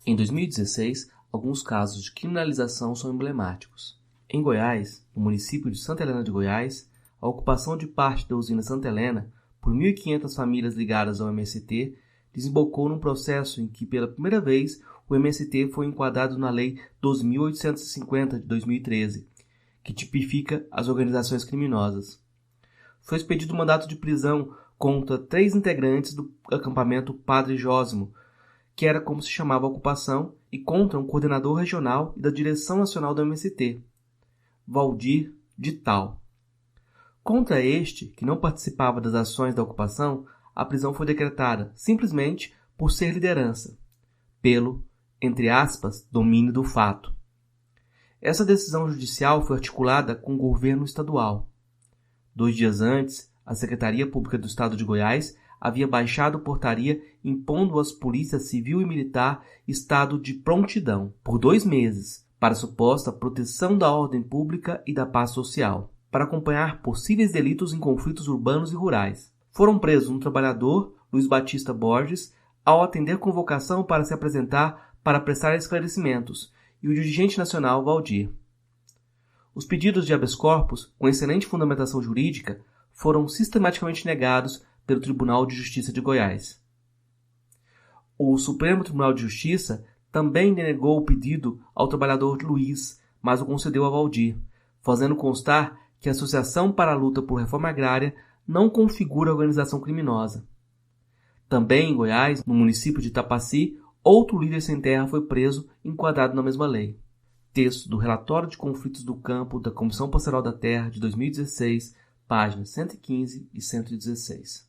Em 2016, alguns casos de criminalização são emblemáticos. Em Goiás, no município de Santa Helena de Goiás, a ocupação de parte da usina Santa Helena por 1.500 famílias ligadas ao MST desembocou num processo em que, pela primeira vez, o MST foi enquadrado na Lei 12.850 de 2013, que tipifica as organizações criminosas. Foi expedido mandato de prisão contra 3 integrantes do acampamento Padre Jósimo, que era como se chamava a ocupação, e contra um coordenador regional e da direção nacional do MST, Valdir de Tal. Contra este, que não participava das ações da ocupação, a prisão foi decretada simplesmente por ser liderança, pelo, entre aspas, domínio do fato. Essa decisão judicial foi articulada com o governo estadual. 2 dias antes, a Secretaria Pública do Estado de Goiás havia baixado portaria impondo às polícias civil e militar estado de prontidão por 2 meses para suposta proteção da ordem pública e da paz social, para acompanhar possíveis delitos em conflitos urbanos e rurais. Foram presos um trabalhador, Luiz Batista Borges, ao atender convocação para se apresentar para prestar esclarecimentos, e o dirigente nacional Valdir. Os pedidos de habeas corpus, com excelente fundamentação jurídica, foram sistematicamente negados pelo Tribunal de Justiça de Goiás. O Supremo Tribunal de Justiça também denegou o pedido ao trabalhador Luiz, mas o concedeu a Valdir, fazendo constar que a Associação para a Luta por Reforma Agrária não configura organização criminosa. Também em Goiás, no município de Tapaci, outro líder sem terra foi preso, enquadrado na mesma lei. Texto do Relatório de Conflitos do Campo da Comissão Pastoral da Terra de 2016, páginas 115 e 116.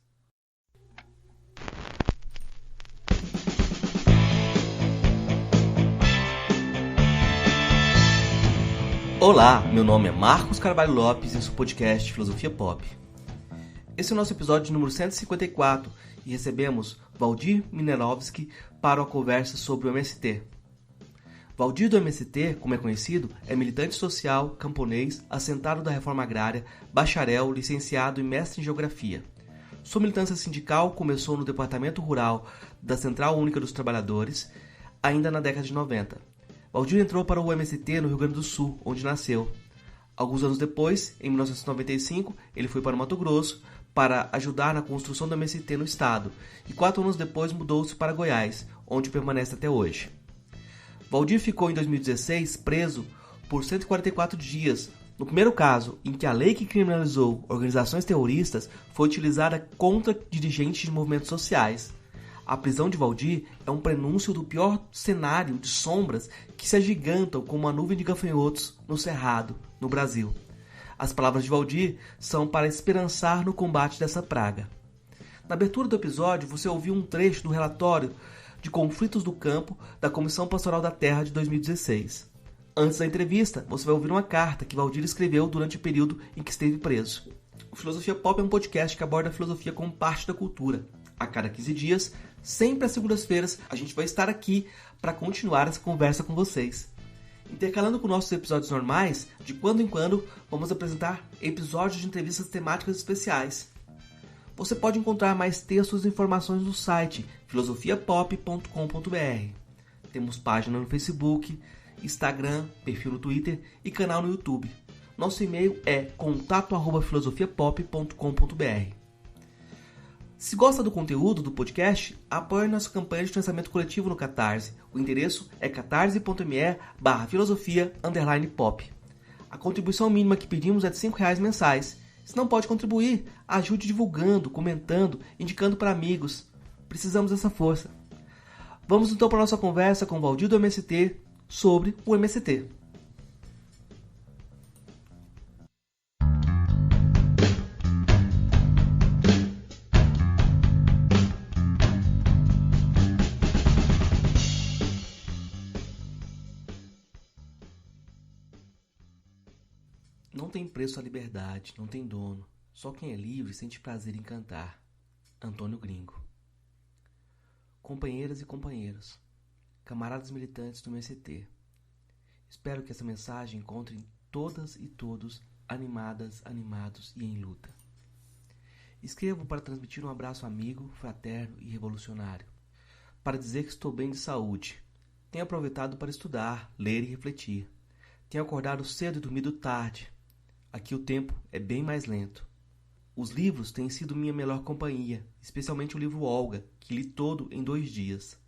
Olá, meu nome é Marcos Carvalho Lopes e esse é o podcast Filosofia Pop. Esse é o nosso episódio número 154 e recebemos Valdir Minerovski para uma conversa sobre o MST. Valdir do MST, como é conhecido, é militante social, camponês, assentado da reforma agrária, bacharel, licenciado e mestre em geografia. Sua militância sindical começou no Departamento Rural da Central Única dos Trabalhadores, ainda na década de 90. Valdir entrou para o MST no Rio Grande do Sul, onde nasceu. Alguns anos depois, em 1995, ele foi para o Mato Grosso para ajudar na construção do MST no estado, e 4 anos depois mudou-se para Goiás, onde permanece até hoje. Valdir ficou em 2016 preso por 144 dias, no primeiro caso em que a lei que criminalizou organizações terroristas foi utilizada contra dirigentes de movimentos sociais. A prisão de Valdir é um prenúncio do pior cenário de sombras que se agigantam como uma nuvem de gafanhotos no Cerrado, no Brasil. As palavras de Valdir são para esperançar no combate dessa praga. Na abertura do episódio, você ouviu um trecho do relatório de Conflitos do Campo da Comissão Pastoral da Terra de 2016. Antes da entrevista, você vai ouvir uma carta que Valdir escreveu durante o período em que esteve preso. O Filosofia Pop é um podcast que aborda a filosofia como parte da cultura. A cada 15 dias, sempre às segundas-feiras, a gente vai estar aqui para continuar essa conversa com vocês. Intercalando com nossos episódios normais, de quando em quando, vamos apresentar episódios de entrevistas temáticas especiais. Você pode encontrar mais textos e informações no site filosofiapop.com.br. Temos página no Facebook, Instagram, perfil no Twitter e canal no YouTube. Nosso e-mail é contato@filosofiapop.com.br. Se gosta do conteúdo do podcast, apoie nossa campanha de financiamento coletivo no Catarse. O endereço é catarse.me/filosofia_pop. A contribuição mínima que pedimos é de R$5 mensais. Se não pode contribuir, ajude divulgando, comentando, indicando para amigos. Precisamos dessa força. Vamos então para a nossa conversa com o Valdir do MST sobre o MST. Não tem preço a liberdade, não tem dono. Só quem é livre sente prazer em cantar. Antônio Gringo. Companheiras e companheiros, camaradas militantes do MST, espero que essa mensagem encontre todas e todos animadas, animados e em luta. Escrevo para transmitir um abraço amigo, fraterno e revolucionário, para dizer que estou bem de saúde, Tenho aproveitado para estudar, ler e refletir. Tenho acordado cedo e dormido tarde. Aqui o tempo é bem mais lento. Os livros têm sido minha melhor companhia, especialmente o livro Olga, que li todo em 2 dias.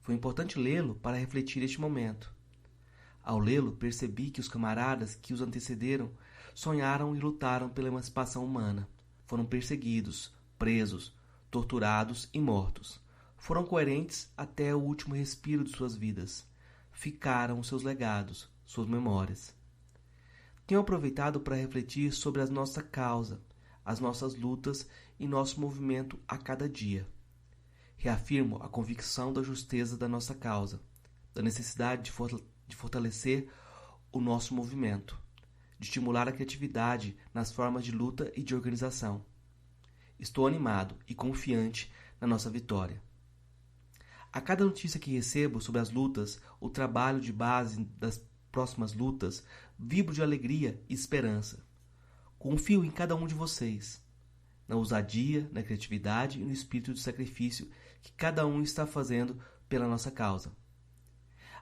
Foi importante lê-lo para refletir este momento. Ao lê-lo, percebi que os camaradas que os antecederam sonharam e lutaram pela emancipação humana. Foram perseguidos, presos, torturados e mortos. Foram coerentes até o último respiro de suas vidas. Ficaram os seus legados, suas memórias. Tenho aproveitado para refletir sobre a nossa causa, as nossas lutas e nosso movimento a cada dia. Reafirmo a convicção da justeza da nossa causa, da necessidade de fortalecer o nosso movimento, de estimular a criatividade nas formas de luta e de organização. Estou animado e confiante na nossa vitória. A cada notícia que recebo sobre as lutas, o trabalho de base das próximas lutas, vibro de alegria e esperança. Confio em cada um de vocês, na ousadia, na criatividade e no espírito de sacrifício que cada um está fazendo pela nossa causa.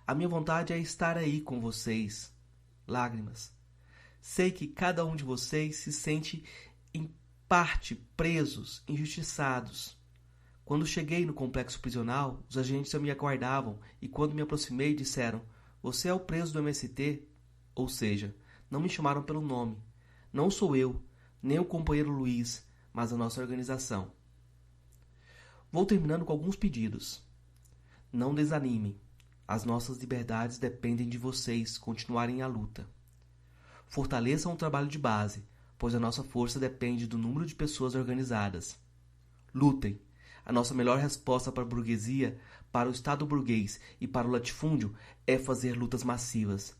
A minha vontade é estar aí com vocês. Lágrimas. Sei que cada um de vocês se sente, em parte, presos, injustiçados. Quando cheguei no complexo prisional, os agentes me aguardavam e quando me aproximei disseram: "Você é o preso do MST?" Ou seja, não me chamaram pelo nome. Não sou eu, nem o companheiro Luiz, mas a nossa organização. Vou terminando com alguns pedidos. Não desanimem. As nossas liberdades dependem de vocês continuarem a luta. Fortaleçam o trabalho de base, pois a nossa força depende do número de pessoas organizadas. Lutem. A nossa melhor resposta para a burguesia, para o Estado burguês e para o latifúndio é fazer lutas massivas.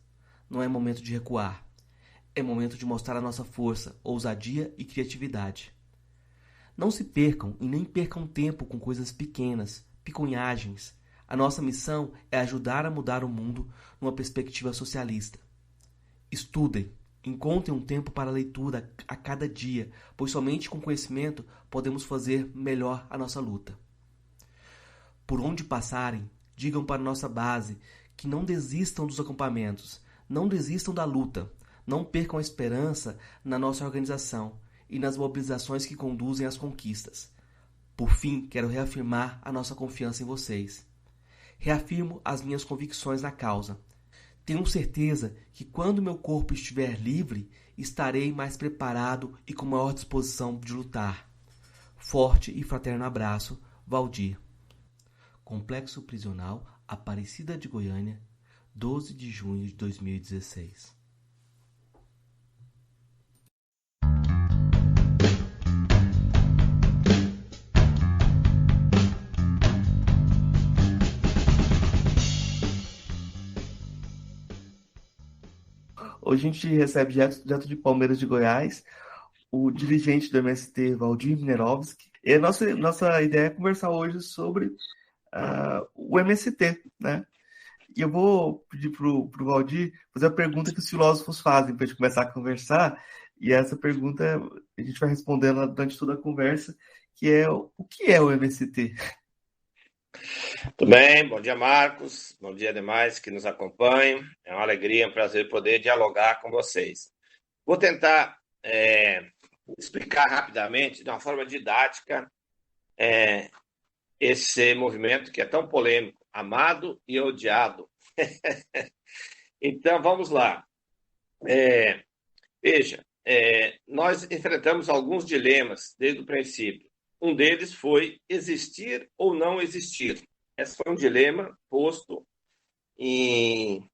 Não é momento de recuar. É momento de mostrar a nossa força, ousadia e criatividade. Não se percam e nem percam tempo com coisas pequenas, piconhagens. A nossa missão é ajudar a mudar o mundo numa perspectiva socialista. Estudem, encontrem um tempo para a leitura a cada dia, pois somente com conhecimento podemos fazer melhor a nossa luta. Por onde passarem, digam para nossa base que não desistam dos acampamentos, não desistam da luta, não percam a esperança na nossa organização e nas mobilizações que conduzem às conquistas. Por fim, quero reafirmar a nossa confiança em vocês. Reafirmo as minhas convicções na causa. Tenho certeza que quando meu corpo estiver livre, estarei mais preparado e com maior disposição de lutar. Forte e fraterno abraço, Valdir. Complexo Prisional Aparecida de Goiânia, 12 de junho de 2016. Hoje a gente recebe direto de Palmeiras de Goiás o dirigente do MST, Valdir Minerovski. E a nossa ideia é conversar hoje sobre o MST, né? E eu vou pedir para o Valdir fazer a pergunta que os filósofos fazem para a gente começar a conversar. E essa pergunta a gente vai respondendo durante toda a conversa, que é o que é o MST? Tudo bem, bom dia, Marcos. Bom dia demais que nos acompanham. É uma alegria, um prazer poder dialogar com vocês. Vou tentar explicar rapidamente, de uma forma didática, esse movimento que é tão polêmico, amado e odiado. Então, vamos lá. Veja, nós enfrentamos alguns dilemas desde o princípio. Um deles foi existir ou não existir. Esse foi um dilema posto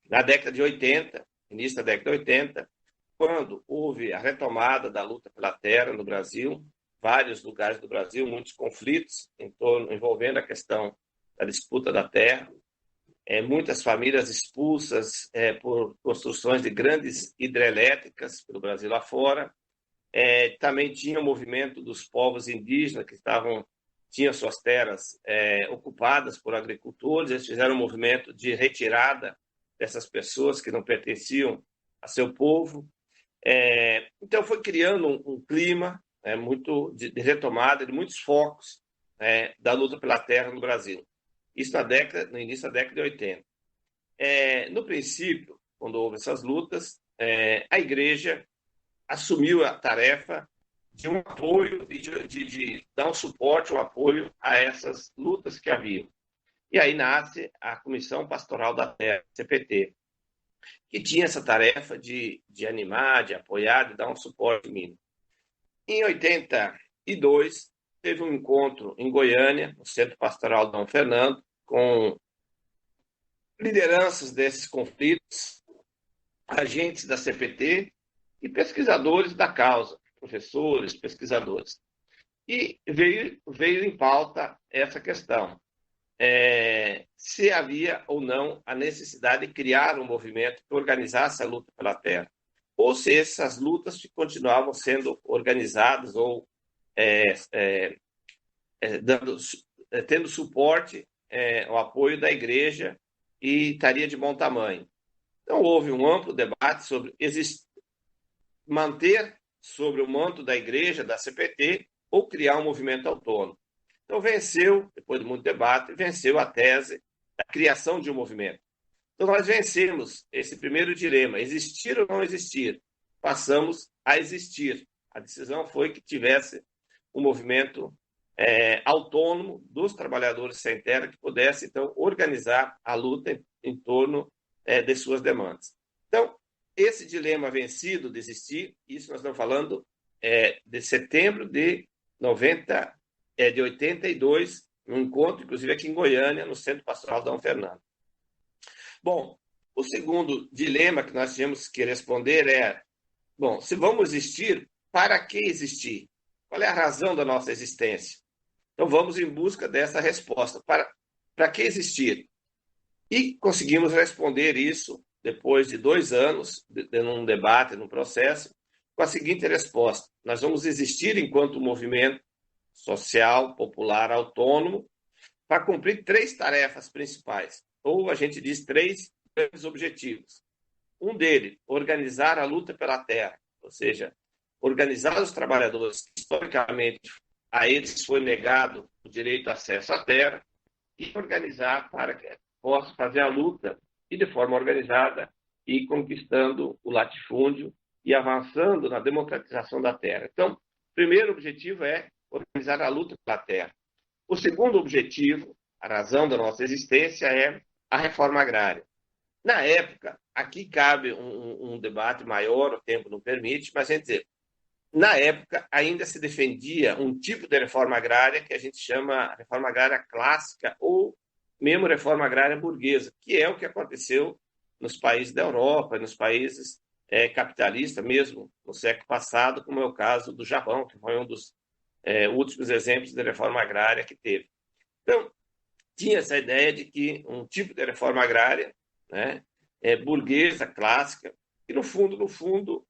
na década de 80, início da década de 80, quando houve a retomada da luta pela terra no Brasil, vários lugares do Brasil, muitos conflitos envolvendo a questão da disputa da terra, muitas famílias expulsas por construções de grandes hidrelétricas pelo Brasil lá fora. Também tinha o movimento dos povos indígenas que tinham suas terras ocupadas por agricultores. Eles fizeram um movimento de retirada dessas pessoas que não pertenciam a seu povo. Então, foi criando um clima muito de retomada, de muitos focos da luta pela terra no Brasil. Isso no início da década de 80. No princípio, quando houve essas lutas, a igreja assumiu a tarefa de um apoio, de dar um suporte, um apoio a essas lutas que haviam. E aí nasce a Comissão Pastoral da Terra, CPT, que tinha essa tarefa de animar, de apoiar, de dar um suporte mínimo. Em 82, teve um encontro em Goiânia, no Centro Pastoral Dom Fernando, com lideranças desses conflitos, agentes da CPT e pesquisadores da causa, professores, pesquisadores. E veio em pauta essa questão. Se havia ou não a necessidade de criar um movimento que organizasse a luta pela terra, ou se essas lutas continuavam sendo organizadas ou tendo suporte, o apoio da igreja e estaria de bom tamanho. Então, houve um amplo debate sobre manter sobre o manto da igreja, da CPT, ou criar um movimento autônomo. Então, depois de muito debate, venceu a tese da criação de um movimento. Então, nós vencemos esse primeiro dilema, existir ou não existir. Passamos a existir. A decisão foi que tivesse um movimento autônomo dos trabalhadores sem terra que pudesse, então, organizar a luta em torno de suas demandas. Então, esse dilema vencido de existir, isso nós estamos falando de setembro de 82, um encontro, inclusive, aqui em Goiânia, no Centro Pastoral Dom Fernando. Bom, o segundo dilema que nós tínhamos que responder bom, se vamos existir, para que existir? Qual é a razão da nossa existência? Então, vamos em busca dessa resposta. Para que existir? E conseguimos responder isso depois de 2 anos, num debate, num processo, com a seguinte resposta: nós vamos existir enquanto movimento social, popular, autônomo, para cumprir 3 tarefas principais, ou a gente diz 3 grandes objetivos. Um deles, organizar a luta pela terra, ou seja, organizar os trabalhadores que, historicamente, a eles foi negado o direito de acesso à terra, e organizar para que possa fazer a luta e, de forma organizada, ir conquistando o latifúndio e avançando na democratização da terra. Então, o primeiro objetivo é organizar a luta pela terra. O segundo objetivo, a razão da nossa existência, é a reforma agrária. Na época, aqui cabe um debate maior, o tempo não permite, mas, quer dizer, na época, ainda se defendia um tipo de reforma agrária que a gente chama reforma agrária clássica ou mesmo reforma agrária burguesa, que é o que aconteceu nos países da Europa, nos países capitalistas, mesmo no século passado, como é o caso do Japão, que foi um dos últimos exemplos de reforma agrária que teve. Então, tinha essa ideia de que um tipo de reforma agrária, né, burguesa, clássica, que no fundo,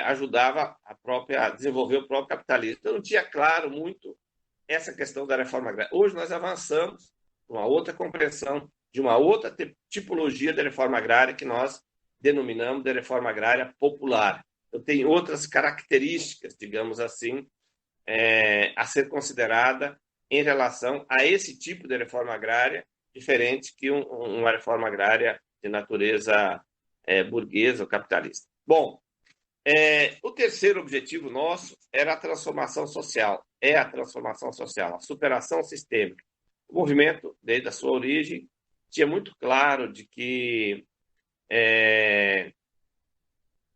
ajudava a desenvolver o próprio capitalismo. Então, não tinha claro muito essa questão da reforma agrária. Hoje nós avançamos uma outra compreensão de uma outra tipologia da reforma agrária que nós denominamos de reforma agrária popular. Então, tem outras características, digamos assim, a ser considerada em relação a esse tipo de reforma agrária, diferente que uma reforma agrária de natureza burguesa ou capitalista. Bom, o terceiro objetivo nosso era a transformação social. É a transformação social, a superação sistêmica. O movimento, desde a sua origem, tinha muito claro de que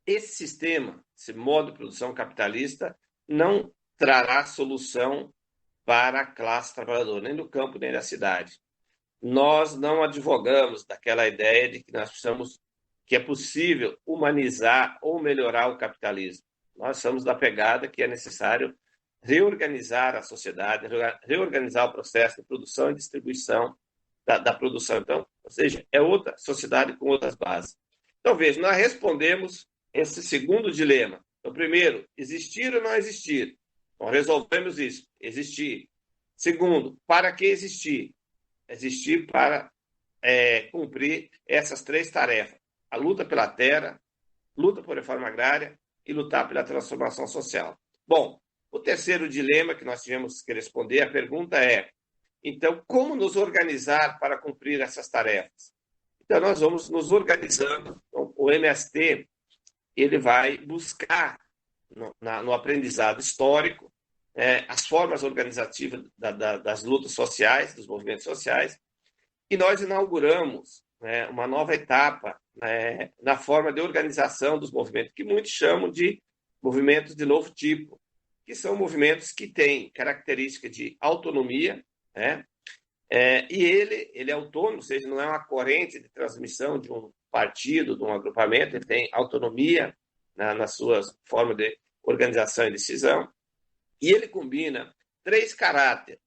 esse sistema, esse modo de produção capitalista, não trará solução para a classe trabalhadora, nem do campo, nem da cidade. Nós não advogamos daquela ideia de que nós precisamos, que é possível humanizar ou melhorar o capitalismo. Nós somos da pegada que é necessário reorganizar a sociedade, reorganizar o processo de produção e distribuição da produção. Então, ou seja, é outra sociedade com outras bases. Então, veja, nós respondemos esse segundo dilema. Então, primeiro, existir ou não existir? Então, resolvemos isso, existir. Segundo, para que existir? Existir para cumprir essas 3 tarefas: a luta pela terra, luta por reforma agrária e lutar pela transformação social. Bom, o terceiro dilema que nós tivemos que responder, a pergunta então, como nos organizar para cumprir essas tarefas? Então, nós vamos nos organizando. Então, o MST ele vai buscar no aprendizado histórico as formas organizativas das lutas sociais, dos movimentos sociais, e nós inauguramos uma nova etapa na forma de organização dos movimentos, que muitos chamam de movimentos de novo tipo, que são movimentos que têm característica de autonomia, né? E ele é autônomo, ou seja, não é uma corrente de transmissão de um partido, de um agrupamento, ele tem autonomia na sua forma de organização e decisão, e ele combina 3 caráteres.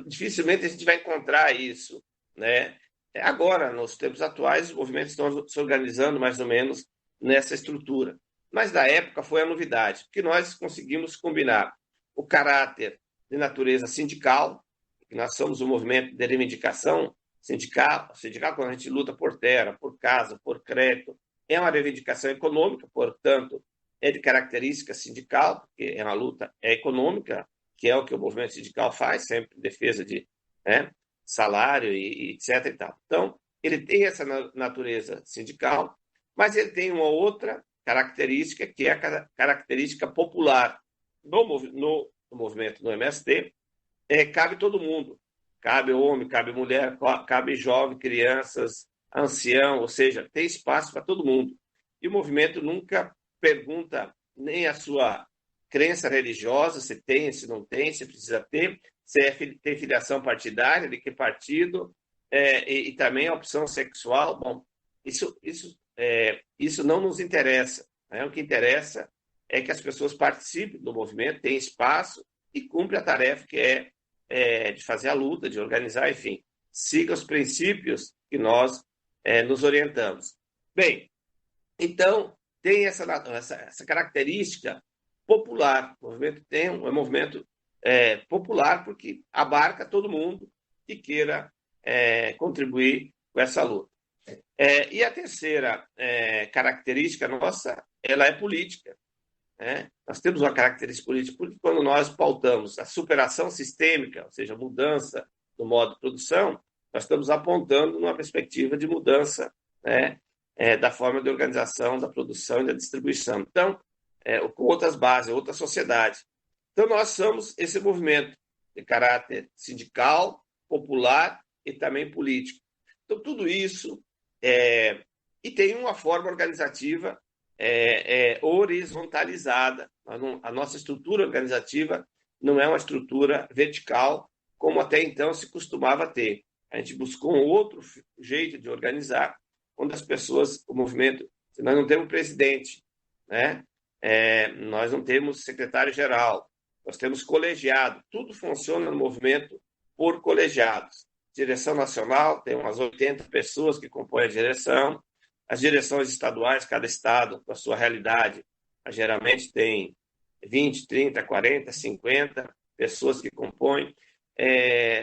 Dificilmente a gente vai encontrar isso, né? Agora, nos tempos atuais, os movimentos estão se organizando mais ou menos nessa estrutura. Mas, na época, foi a novidade, porque nós conseguimos combinar o caráter de natureza sindical, que nós somos um movimento de reivindicação sindical, quando a gente luta por terra, por casa, por crédito, é uma reivindicação econômica, portanto, é de característica sindical, porque é uma luta econômica, que é o que o movimento sindical faz, sempre em defesa de salário e etc. E tal. Então, ele tem essa natureza sindical, mas ele tem uma outra característica, que é a característica popular. No movimento do MST, cabe todo mundo. Cabe homem, cabe mulher, cabe jovem, crianças, ancião, ou seja, tem espaço para todo mundo. E o movimento nunca pergunta nem a sua crença religiosa, se tem, se não tem, se precisa ter, se tem filiação partidária, de que partido, e também a opção sexual. Bom, isso não nos interessa, né? O que interessa é que as pessoas participem do movimento, tenham espaço e cumprem a tarefa que é de fazer a luta, de organizar, enfim, siga os princípios que nós nos orientamos. Bem, então, tem essa característica popular. O movimento é um movimento popular porque abarca todo mundo que queira contribuir com essa luta. E a terceira característica nossa, ela é política. Nós temos uma característica política porque quando nós pautamos a superação sistêmica, ou seja, a mudança no modo de produção, nós estamos apontando numa perspectiva de mudança da forma de organização da produção e da distribuição. Então, com outras bases, outra sociedade. Então, nós somos esse movimento de caráter sindical, popular e também político. Então, tudo isso e tem uma forma organizativa horizontalizada. A nossa estrutura organizativa não é uma estrutura vertical, como até então se costumava ter. A gente buscou um outro jeito de organizar, onde as pessoas, o movimento, nós não temos presidente, né? Nós não temos secretário-geral, nós temos colegiado, tudo funciona no movimento por colegiados. Direção nacional, tem umas 80 pessoas que compõem a direção, as direções estaduais, cada estado, com a sua realidade, geralmente tem 20, 30, 40, 50 pessoas que compõem.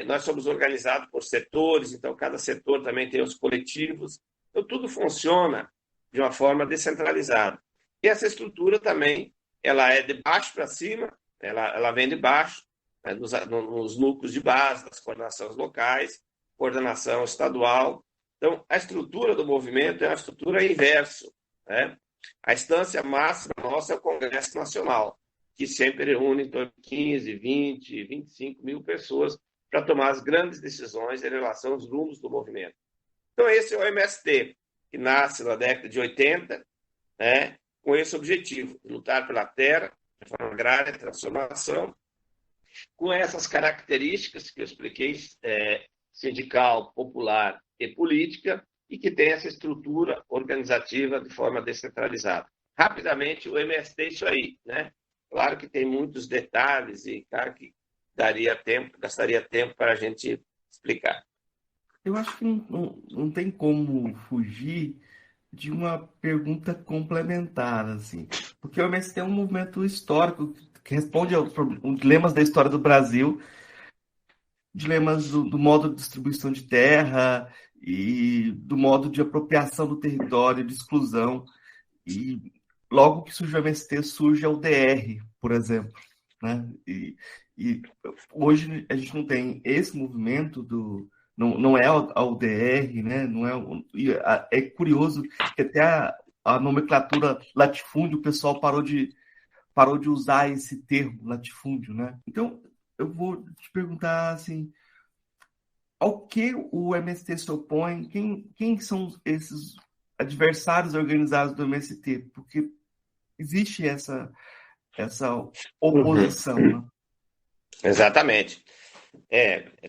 Nós somos organizados por setores, então cada setor também tem os coletivos. Então, tudo funciona de uma forma descentralizada. E essa estrutura também, ela é de baixo para cima, ela vem de baixo, nos núcleos de base, das coordenações locais, coordenação estadual. Então, a estrutura do movimento é uma estrutura inverso, né? A instância máxima nossa é o Congresso Nacional, que sempre reúne em torno de 15, 20, 25 mil pessoas para tomar as grandes decisões em relação aos rumos do movimento. Então, esse é o MST, que nasce na década de 80, né, com esse objetivo, de lutar pela terra, reforma agrária, transformação, com essas características que eu expliquei, sindical, popular e política, e que tem essa estrutura organizativa de forma descentralizada. Rapidamente, o MST é isso aí, né? Claro que tem muitos detalhes e, claro, que gastaria tempo para a gente explicar. Eu acho que não tem como fugir de uma pergunta complementar, assim, porque o MST é um movimento histórico que responde aos dilemas da história do Brasil, dilemas do modo de distribuição de terra e do modo de apropriação do território, de exclusão. E logo que surge o MST, surge a UDR, por exemplo, né? E hoje a gente não tem esse movimento não é a UDR, né? Não é, é curioso que até a nomenclatura latifúndio, o pessoal parou de usar esse termo latifúndio, né? Então, eu vou te perguntar assim, ao que o MST se opõe? Quem são esses adversários organizados do MST? Porque existe essa Uhum. oposição, né? Exatamente.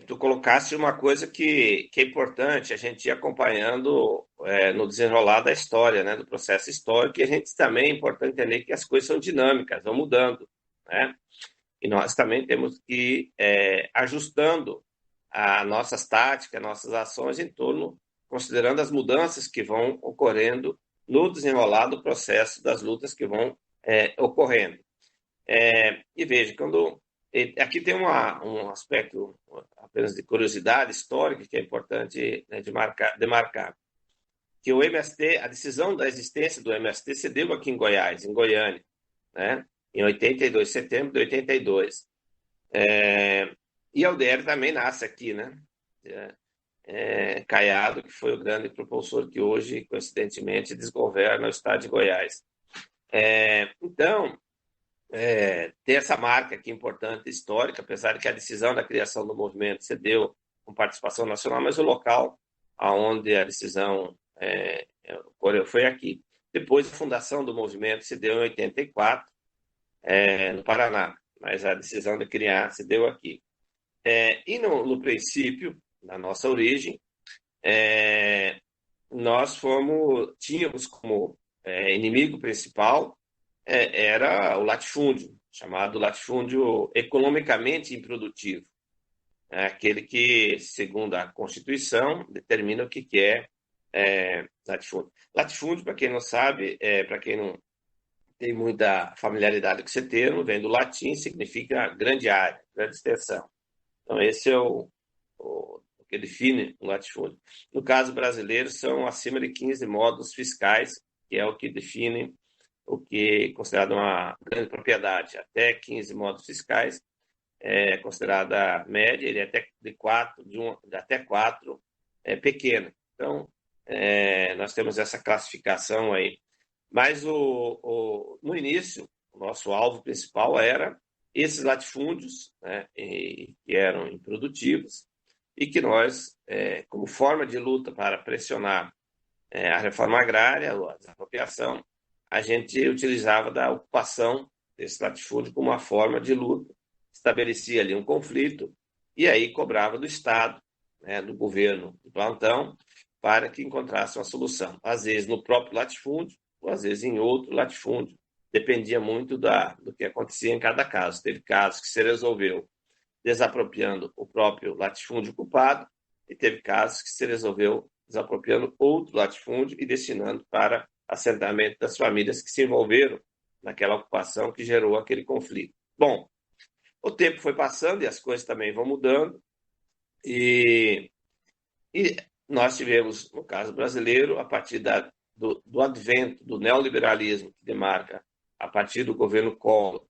Tu colocaste uma coisa que é importante a gente ir acompanhando no desenrolar da história, né, do processo histórico, e a gente também é importante entender que as coisas são dinâmicas, vão mudando, né? E nós também temos que ir ajustando as nossas táticas, nossas ações em torno, considerando as mudanças que vão ocorrendo no desenrolar do processo das lutas que vão ocorrendo. E veja, aqui tem um aspecto apenas de curiosidade histórica que é importante, né, demarcar, que o MST, a decisão da existência do MST se deu aqui em Goiás, em Goiânia, né, em 82, setembro de 82. E a UDR também nasce aqui, né? Caiado, que foi o grande propulsor que hoje, coincidentemente, desgoverna o estado de Goiás. Então, ter essa marca aqui importante, histórica, apesar de que a decisão da criação do movimento se deu com participação nacional, mas o local aonde a decisão ocorreu foi aqui. Depois, a fundação do movimento se deu em 84, no Paraná, mas a decisão de criar se deu aqui. E no princípio, na nossa origem, nós tínhamos como inimigo principal era o latifúndio, chamado latifúndio economicamente improdutivo. É aquele que, segundo a Constituição, determina o que é latifúndio. Latifúndio, para quem não sabe, para quem não tem muita familiaridade com esse termo, vem do latim, significa grande área, grande extensão. Então, esse é o que define o latifúndio. No caso brasileiro, são acima de 15 módulos fiscais, que é o que define o que é considerado uma grande propriedade. Até 15 módulos fiscais é considerada média, ele é até de 4, até 4 é pequena. Então, nós temos essa classificação aí. Mas no início, o nosso alvo principal era esses latifúndios, né, que eram improdutivos, e que nós, como forma de luta para pressionar a reforma agrária, a desapropriação, a gente utilizava da ocupação desse latifúndio como uma forma de luta, estabelecia ali um conflito e aí cobrava do Estado, né, do governo de plantão, para que encontrasse uma solução. Às vezes no próprio latifúndio, ou às vezes em outro latifúndio. Dependia muito do que acontecia em cada caso. Teve casos que se resolveu desapropriando o próprio latifúndio ocupado e teve casos que se resolveu desapropriando outro latifúndio e destinando para assentamento das famílias que se envolveram naquela ocupação que gerou aquele conflito. Bom, o tempo foi passando e as coisas também vão mudando e nós tivemos, no caso brasileiro, a partir do advento do neoliberalismo, que demarca a partir do governo Collor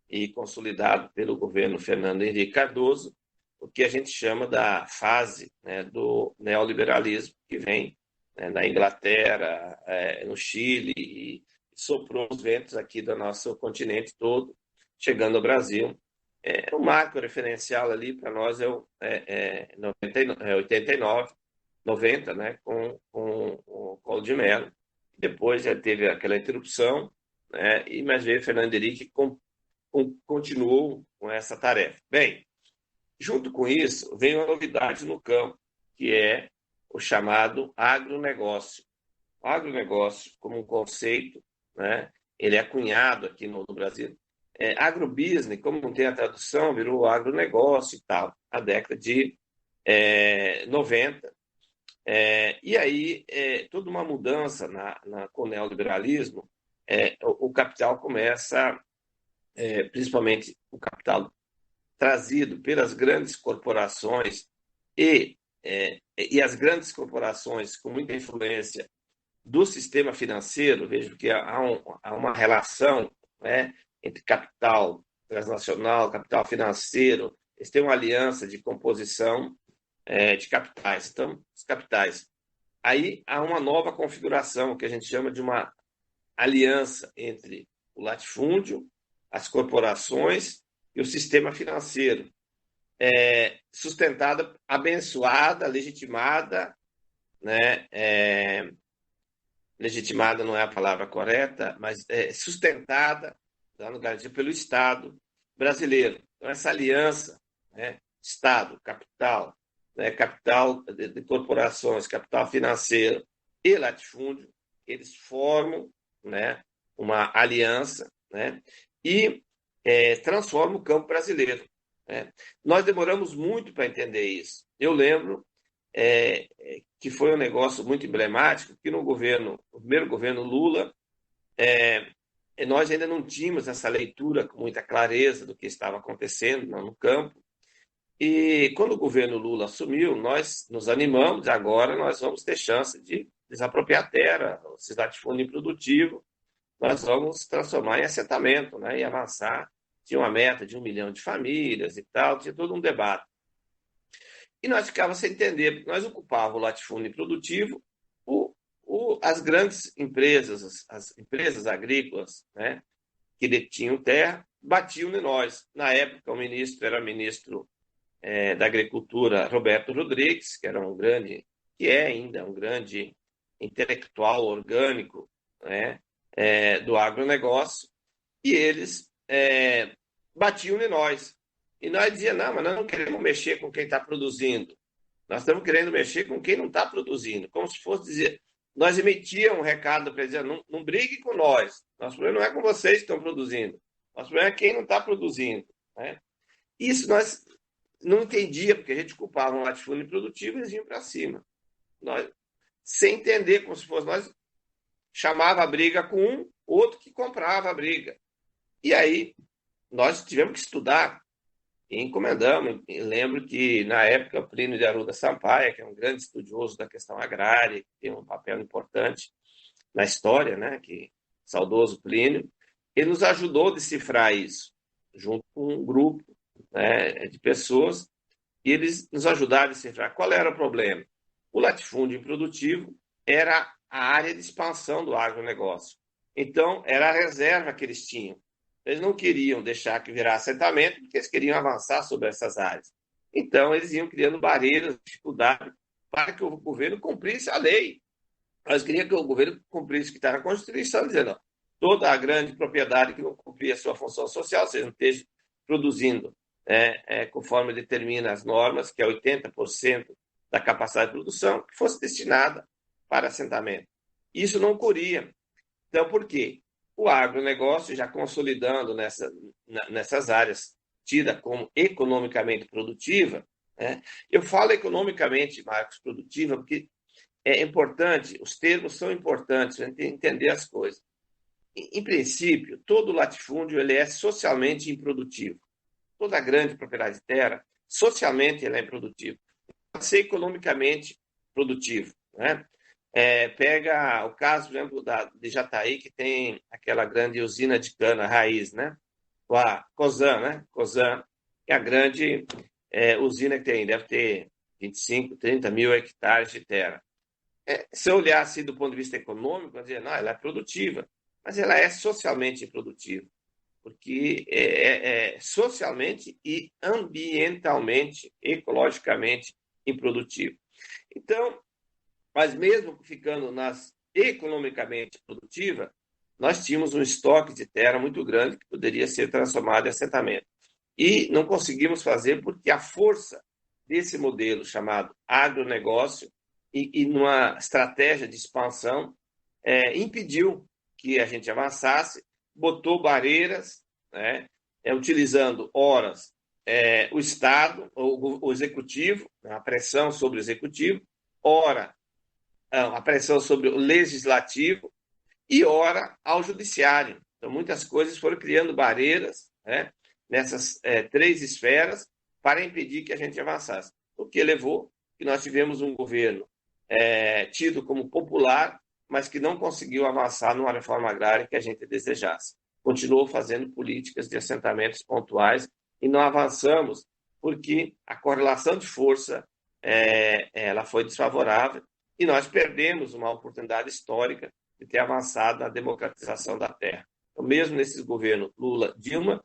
e consolidado pelo governo Fernando Henrique Cardoso, o que a gente chama da fase, né, do neoliberalismo, que vem, né, na Inglaterra, no Chile, e soprou os ventos aqui do nosso continente todo, chegando ao Brasil. O marco referencial ali para nós é 89, 90, né, com o Collor de Mello. Depois já teve aquela interrupção, né, mas veio Fernando Henrique continuou com essa tarefa. Bem, junto com isso, vem uma novidade no campo, que é o chamado agronegócio. O agronegócio, como um conceito, né, ele é cunhado aqui no Brasil. Agrobusiness, como não tem a tradução, virou agronegócio e tal, na década de 90. E aí, toda uma mudança com o neoliberalismo, o capital começa, principalmente o capital trazido pelas grandes corporações e as grandes corporações com muita influência do sistema financeiro, vejo que há uma relação, né, entre capital transnacional, capital financeiro, eles têm uma aliança de composição de capitais. Então, os capitais. Aí há uma nova configuração, que a gente chama de uma aliança entre o latifúndio, as corporações e o sistema financeiro, sustentada, abençoada, legitimada, né? Legitimada não é a palavra correta, mas sustentada, tá no garantia, pelo Estado brasileiro. Então, essa aliança, né? Estado, capital, né? Capital de corporações, capital financeiro e latifúndio, eles formam, né? Uma aliança, né? E transformam o campo brasileiro, né? Nós demoramos muito para entender isso. Eu lembro que foi um negócio muito emblemático, que no primeiro governo Lula, nós ainda não tínhamos essa leitura com muita clareza do que estava acontecendo no campo. E quando o governo Lula assumiu, nós nos animamos, agora nós vamos ter chance de desapropriar a terra, o latifúndio improdutivo, nós vamos transformar em assentamento, né, e avançar. Tinha uma meta de 1 milhão de famílias e tal, tinha todo um debate. E nós ficávamos sem entender, porque nós ocupávamos o latifúndio improdutivo, as grandes empresas, as empresas agrícolas, né, que detinham terra, batiam em nós. Na época, o ministro era ministro da Agricultura, Roberto Rodrigues, que era que é ainda um grande intelectual orgânico, né, do agronegócio, e eles batiam em nós. E nós dizíamos, não, mas nós não queremos mexer com quem está produzindo. Nós estamos querendo mexer com quem não está produzindo. Como se fosse dizer, nós emitíamos um recado para dizer, não brigue com nós. Nosso problema não é com vocês que estão produzindo. Nosso problema é quem não está produzindo, né? Isso nós não entendia, porque a gente culpava um latifúndio improdutivo e eles vinham para cima. Nós, sem entender, como se fosse nós, chamava a briga com um, outro que comprava a briga. E aí nós tivemos que estudar e encomendamos. E lembro que, na época, o Plínio de Arruda Sampaio, que é um grande estudioso da questão agrária, que tem um papel importante na história, né, saudoso Plínio, ele nos ajudou a decifrar isso, junto com um grupo, né, de pessoas, e eles nos ajudaram a decifrar qual era o problema. O latifúndio improdutivo era a área de expansão do agronegócio. Então, era a reserva que eles tinham. Eles não queriam deixar que virasse assentamento, porque eles queriam avançar sobre essas áreas. Então, eles iam criando barreiras, dificuldades, para que o governo cumprisse a lei. Nós queríamos que o governo cumprisse o que está na Constituição, dizendo, toda a grande propriedade que não cumpria a sua função social, ou seja, não esteja produzindo conforme determina as normas, que é 80% da capacidade de produção, que fosse destinada para assentamento. Isso não ocorria. Então, por quê? O agronegócio, já consolidando nessas áreas tidas como economicamente produtiva, né? Eu falo economicamente, Marcos, produtiva, porque é importante, os termos são importantes para entender as coisas. Em princípio, todo latifúndio ele é socialmente improdutivo. Toda grande propriedade de terra, socialmente, ele é improdutivo. Pode ser economicamente produtivo, né? Pega o caso, por exemplo, de Jataí, que tem aquela grande usina de cana raiz, né? A Cosan, né? Cosan, que é a grande usina que tem, deve ter 25, 30 mil hectares de terra. Se eu olhar assim do ponto de vista econômico, vai dizer, não, ela é produtiva, mas ela é socialmente improdutiva, porque é socialmente e ambientalmente, ecologicamente improdutivo. Então, mas mesmo ficando economicamente produtiva, nós tínhamos um estoque de terra muito grande que poderia ser transformado em assentamento. E não conseguimos fazer porque a força desse modelo chamado agronegócio e numa estratégia de expansão impediu que a gente avançasse, botou barreiras, né, utilizando horas o Estado, o Executivo, a pressão sobre o Executivo, ora a pressão sobre o Legislativo e ora ao Judiciário. Então, muitas coisas foram criando barreiras, né, nessas três esferas para impedir que a gente avançasse. O que levou que nós tivemos um governo tido como popular, mas que não conseguiu avançar numa reforma agrária que a gente desejasse. Continuou fazendo políticas de assentamentos pontuais e não avançamos porque a correlação de força ela foi desfavorável e nós perdemos uma oportunidade histórica de ter avançado na democratização da terra. Então, mesmo nesses governos Lula, Dilma,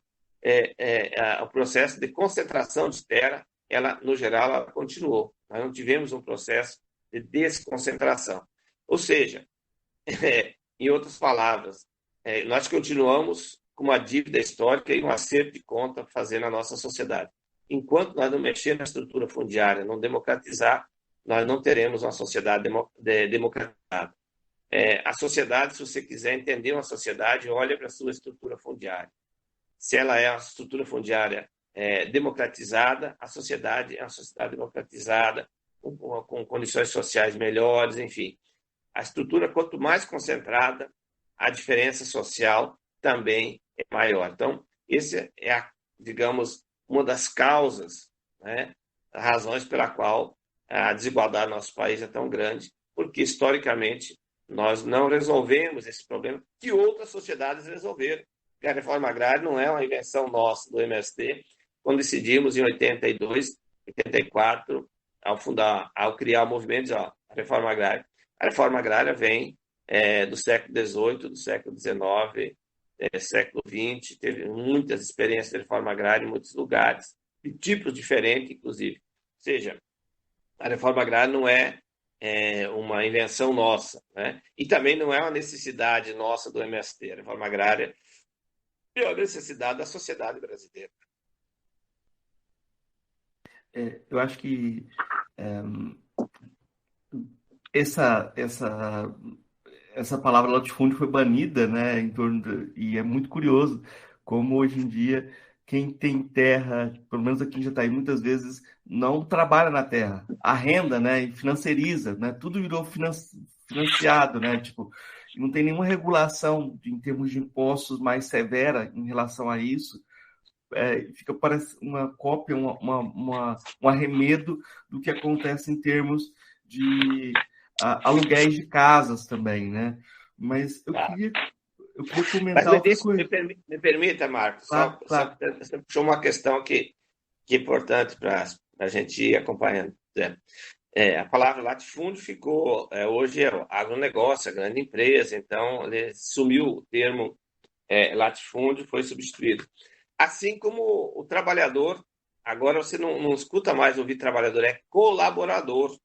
o processo de concentração de terra, ela, no geral, ela continuou. Nós não tivemos um processo de desconcentração. Ou seja, em outras palavras, nós continuamos com uma dívida histórica e um acerto de conta fazer na nossa sociedade. Enquanto nós não mexermos na estrutura fundiária, não democratizar, nós não teremos uma sociedade democratizada. A sociedade, se você quiser entender uma sociedade, olha para a sua estrutura fundiária. Se ela é uma estrutura fundiária democratizada, a sociedade é uma sociedade democratizada, com condições sociais melhores, enfim. A estrutura, quanto mais concentrada, a diferença social também é maior. Então, essa é, digamos, uma das causas, né, razões pela qual a desigualdade no nosso país é tão grande, porque, historicamente, nós não resolvemos esse problema que outras sociedades resolveram. Porque a reforma agrária não é uma invenção nossa, do MST, quando decidimos em 82, 84, ao criar o movimento, a reforma agrária. A reforma agrária vem do século XVIII, do século XIX, século XX, teve muitas experiências de reforma agrária em muitos lugares, de tipos diferentes, inclusive. Ou seja, a reforma agrária não é uma invenção nossa, né? E também não é uma necessidade nossa do MST. A reforma agrária é uma necessidade da sociedade brasileira. Eu acho que essa essa palavra latifúndio foi banida, né, e é muito curioso como hoje em dia quem tem terra, pelo menos aqui em Jataí, muitas vezes não trabalha na terra, arrenda, né, e financiariza, né, tudo virou financiado, né, tipo, não tem nenhuma regulação em termos de impostos mais severa em relação a isso. Fica parece uma cópia, um arremedo do que acontece em termos de aluguéis de casas também, né? Mas eu queria Mas comentar outra coisa. me permita, Marcos, Claro, só claro. você puxou uma questão que é importante para a gente ir acompanhando. A palavra latifúndio ficou, hoje é o agronegócio, a grande empresa, então ele sumiu o termo latifúndio, foi substituído. Assim como o trabalhador, agora você não escuta mais ouvir trabalhador, é colaborador.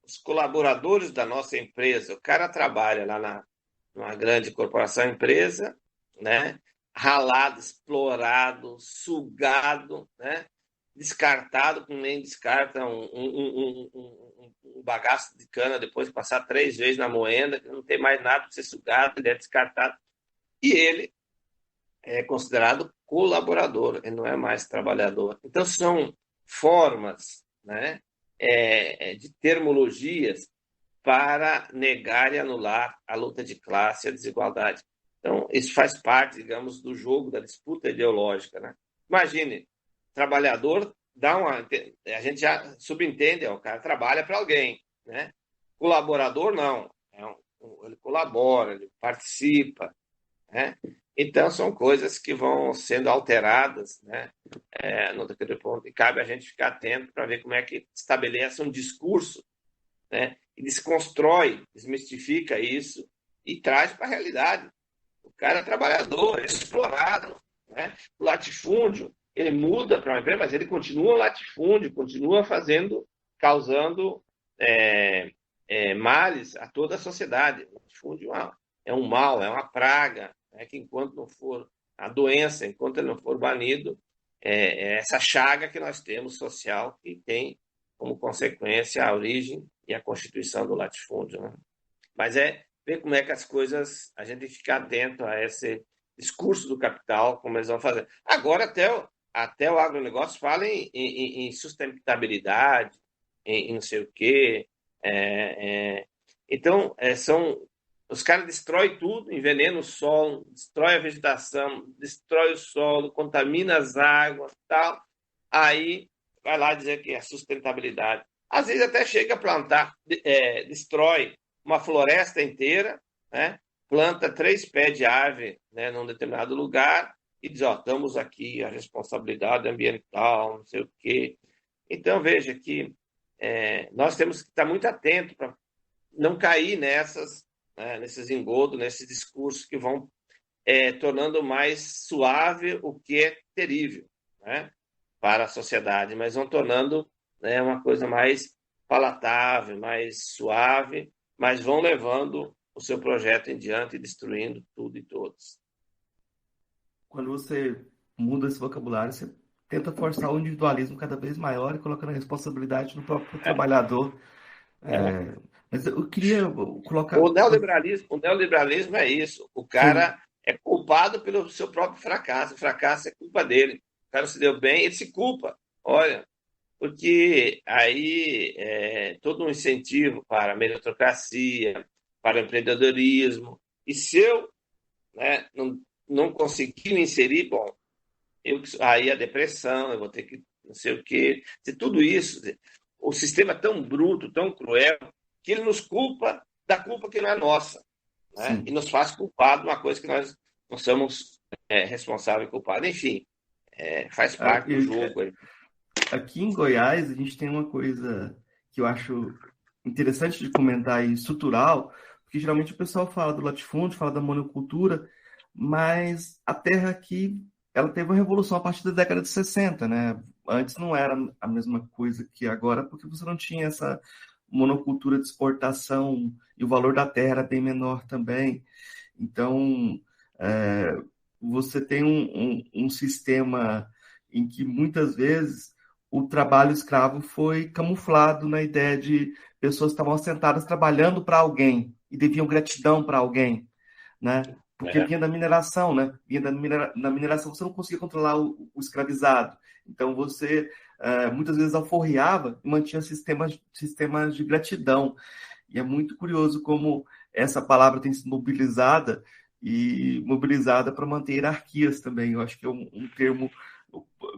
Os colaboradores da nossa empresa, o cara trabalha lá numa grande corporação, empresa, né? Ralado, explorado, sugado, né? Descartado, como nem descarta um bagaço de cana depois de passar 3 vezes na moenda, que não tem mais nada para ser sugado, ele é descartado. E ele é considerado colaborador, ele não é mais trabalhador. Então, são formas, né, de termologias para negar e anular a luta de classe e a desigualdade. Então, isso faz parte, digamos, do jogo, da disputa ideológica. Né? Imagine, trabalhador a gente já subentende, o cara trabalha para alguém. Né? Colaborador, não. Ele colabora, ele participa. Né? Então, são coisas que vão sendo alteradas, né? No determinado ponto, e cabe a gente ficar atento para ver como é que estabelece um discurso, né? E desconstrói, desmistifica isso e traz para a realidade. O cara é trabalhador, é explorado, né? O latifúndio, ele muda para uma empresa, mas ele continua latifúndio, continua causando males a toda a sociedade. O latifúndio é um mal, é uma praga, né? Que enquanto não for a doença, enquanto ele não for banido, é essa chaga que nós temos social que tem como consequência a origem e a constituição do latifúndio. Né? Mas ver como é que as coisas, a gente tem que ficar atento a esse discurso do capital, como eles vão fazer. Agora, até o agronegócio fala em sustentabilidade, em não sei o quê. Então, os caras destroem tudo, envenenam o solo, destrói a vegetação, destrói o solo, contamina as águas, tal. Aí vai lá dizer que é sustentabilidade. Às vezes até chega a plantar, destrói uma floresta inteira, né? Planta 3 pés de árvore, né, num determinado lugar e diz, estamos aqui, a responsabilidade ambiental, não sei o quê. Então, veja que nós temos que estar muito atentos para não cair nesses engodos, nesses discursos que vão tornando mais suave o que é terrível, né, para a sociedade, mas vão tornando, né, uma coisa mais palatável, mais suave, mas vão levando o seu projeto em diante e destruindo tudo e todos. Quando você muda esse vocabulário, você tenta forçar o individualismo cada vez maior e colocando a responsabilidade no próprio É, trabalhador. é. Mas eu queria colocar. O neoliberalismo é isso. O Sim, cara é culpado pelo seu próprio fracasso. O fracasso é culpa dele. O cara se deu bem, ele se culpa. Olha, porque aí todo um incentivo para a meritocracia, para o empreendedorismo. E se eu, né, não conseguir me inserir, bom, aí a depressão, eu vou ter que não sei o quê. Tudo isso, o sistema é tão bruto, tão cruel, que ele nos culpa da culpa que não é nossa, né? E sim. nos faz culpado de uma coisa que nós não somos responsáveis e culpados. Enfim, faz Ah, parte do jogo. aqui em Goiás, a gente tem uma coisa que eu acho interessante de comentar e estrutural, porque geralmente o pessoal fala do latifúndio, fala da monocultura, mas a terra aqui, ela teve uma revolução a partir da década de 60, né? Antes não era a mesma coisa que agora, porque você não tinha essa monocultura de exportação e o valor da terra era bem menor também. Então, é, você tem um sistema em que muitas vezes o trabalho escravo foi camuflado na ideia de pessoas que estavam sentadas trabalhando para alguém e deviam gratidão para alguém, né? Porque Né? vinha da mineração, né? Vinha na mineração, você não conseguia controlar o escravizado. Então você muitas vezes alforriava e mantinha sistemas de gratidão. E é muito curioso como essa palavra tem sido mobilizada para manter hierarquias também. Eu acho que é um termo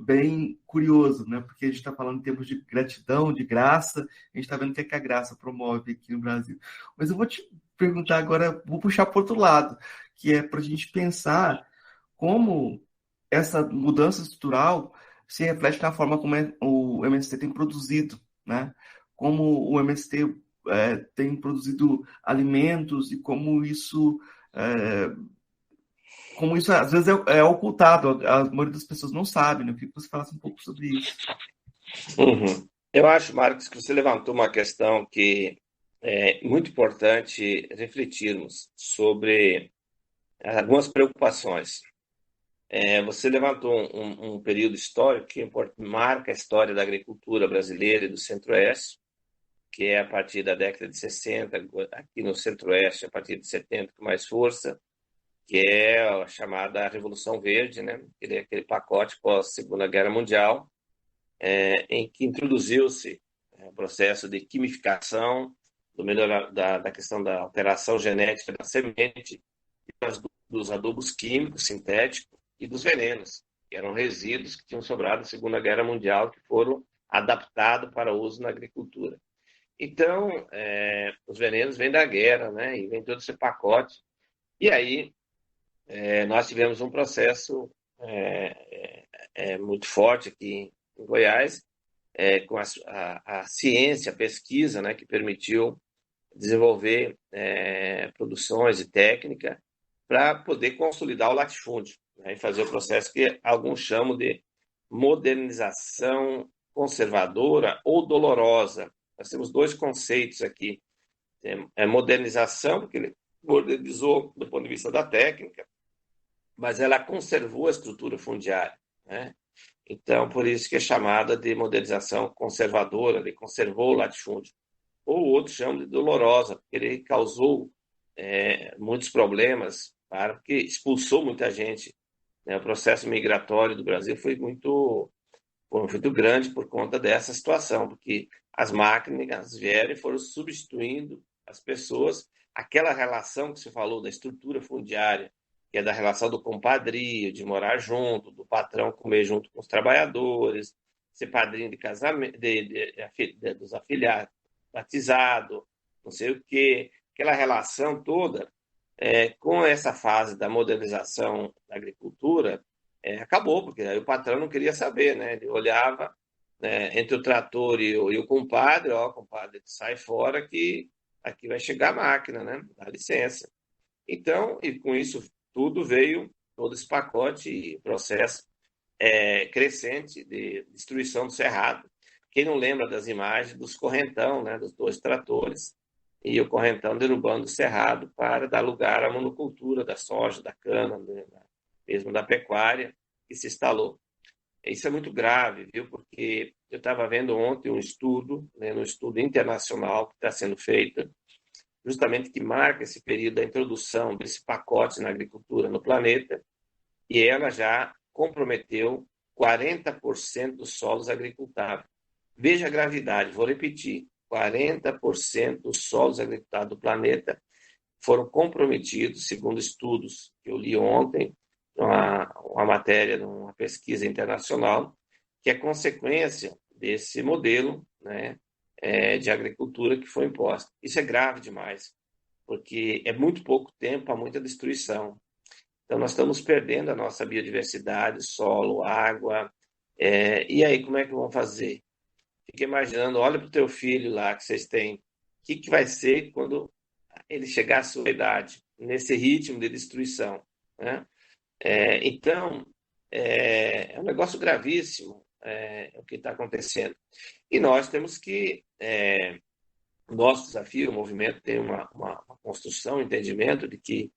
bem curioso, né? Porque a gente está falando em termos de gratidão, de graça, a gente está vendo o que é que a graça promove aqui no Brasil. Mas eu vou te perguntar agora, vou puxar para outro lado, que é para a gente pensar como essa mudança estrutural se reflete na forma como o MST tem produzido, né? Como o MST tem produzido alimentos e é, como isso às vezes é ocultado, a maioria das pessoas não sabe, né? Eu queria que você falasse um pouco sobre isso. Uhum. Eu acho, Marcos, que você levantou uma questão que é muito importante refletirmos sobre algumas preocupações. Você levantou um período histórico que marca a história da agricultura brasileira e do Centro-Oeste, que é a partir da década de 60, aqui no Centro-Oeste, a partir de 70, com mais força, que é a chamada Revolução Verde, né? Aquele pacote pós-Segunda Guerra Mundial, em que introduziu-se o processo de quimificação, da questão da alteração genética da semente, dos adubos químicos sintéticos e dos venenos, que eram resíduos que tinham sobrado na Segunda Guerra Mundial, que foram adaptados para uso na agricultura. Então, os venenos vêm da guerra, né? E vem todo esse pacote. E aí, nós tivemos um processo muito forte aqui em Goiás, com a ciência, a pesquisa, né? Que permitiu desenvolver produções e técnica para poder consolidar o latifúndio, né, e fazer o processo que alguns chamam de modernização conservadora ou dolorosa. Nós temos dois conceitos aqui. Tem a modernização, porque ele modernizou do ponto de vista da técnica, mas ela conservou a estrutura fundiária, né? Então, por isso que é chamada de modernização conservadora, ele conservou o latifúndio. Ou outros chamam de dolorosa, porque ele causou muitos problemas, porque expulsou muita gente, né? O processo migratório do Brasil foi muito grande por conta dessa situação, porque as máquinas vieram e foram substituindo as pessoas. Aquela relação que você falou da estrutura fundiária, que é da relação do compadrio, de morar junto, do patrão comer junto com os trabalhadores, ser padrinho de casamento, dos afilhados, batizado, não sei o quê, aquela relação toda, com essa fase da modernização da agricultura, acabou, porque aí o patrão não queria saber, né? Ele olhava, né, entre o trator e o compadre, ó, compadre, sai fora que aqui vai chegar a máquina, né? Dá licença. Então, e com isso tudo veio todo esse pacote e processo crescente de destruição do cerrado. Quem não lembra das imagens dos correntão, né, dos dois tratores, e o correntão derrubando o cerrado para dar lugar à monocultura da soja, da cana, né, mesmo da pecuária, que se instalou. Isso é muito grave, viu? Porque eu estava vendo ontem um estudo, né, um estudo internacional que está sendo feito, justamente que marca esse período da introdução desse pacote na agricultura no planeta, e ela já comprometeu 40% dos solos agricultáveis. Veja a gravidade, vou repetir: 40% dos solos agricultáveis do planeta foram comprometidos, segundo estudos que eu li ontem, uma matéria, uma pesquisa internacional, que é consequência desse modelo, né, de agricultura que foi imposta. Isso é grave demais, porque é muito pouco tempo para muita destruição. Então, nós estamos perdendo a nossa biodiversidade, solo, água. E aí, como é que vão fazer? Fica imaginando, olha para o teu filho lá que vocês têm. O que vai ser quando ele chegar à sua idade, nesse ritmo de destruição, né? Então, é um negócio gravíssimo o que está acontecendo. E nós temos que. O nosso desafio, o movimento tem uma construção, um entendimento de que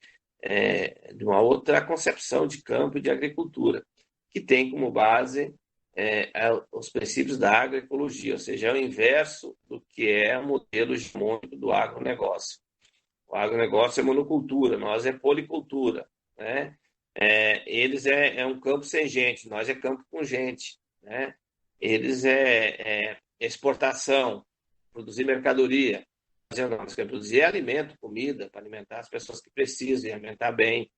de uma outra concepção de campo e de agricultura, que tem como base os princípios da agroecologia, ou seja, é o inverso do que é o modelo hegemônico do agronegócio. O agronegócio é monocultura, nós é policultura, né? Eles um campo sem gente, nós é campo com gente, né? Eles exportação, produzir mercadoria. Nós queremos produzir alimento, comida, para alimentar as pessoas que precisam e alimentar bem.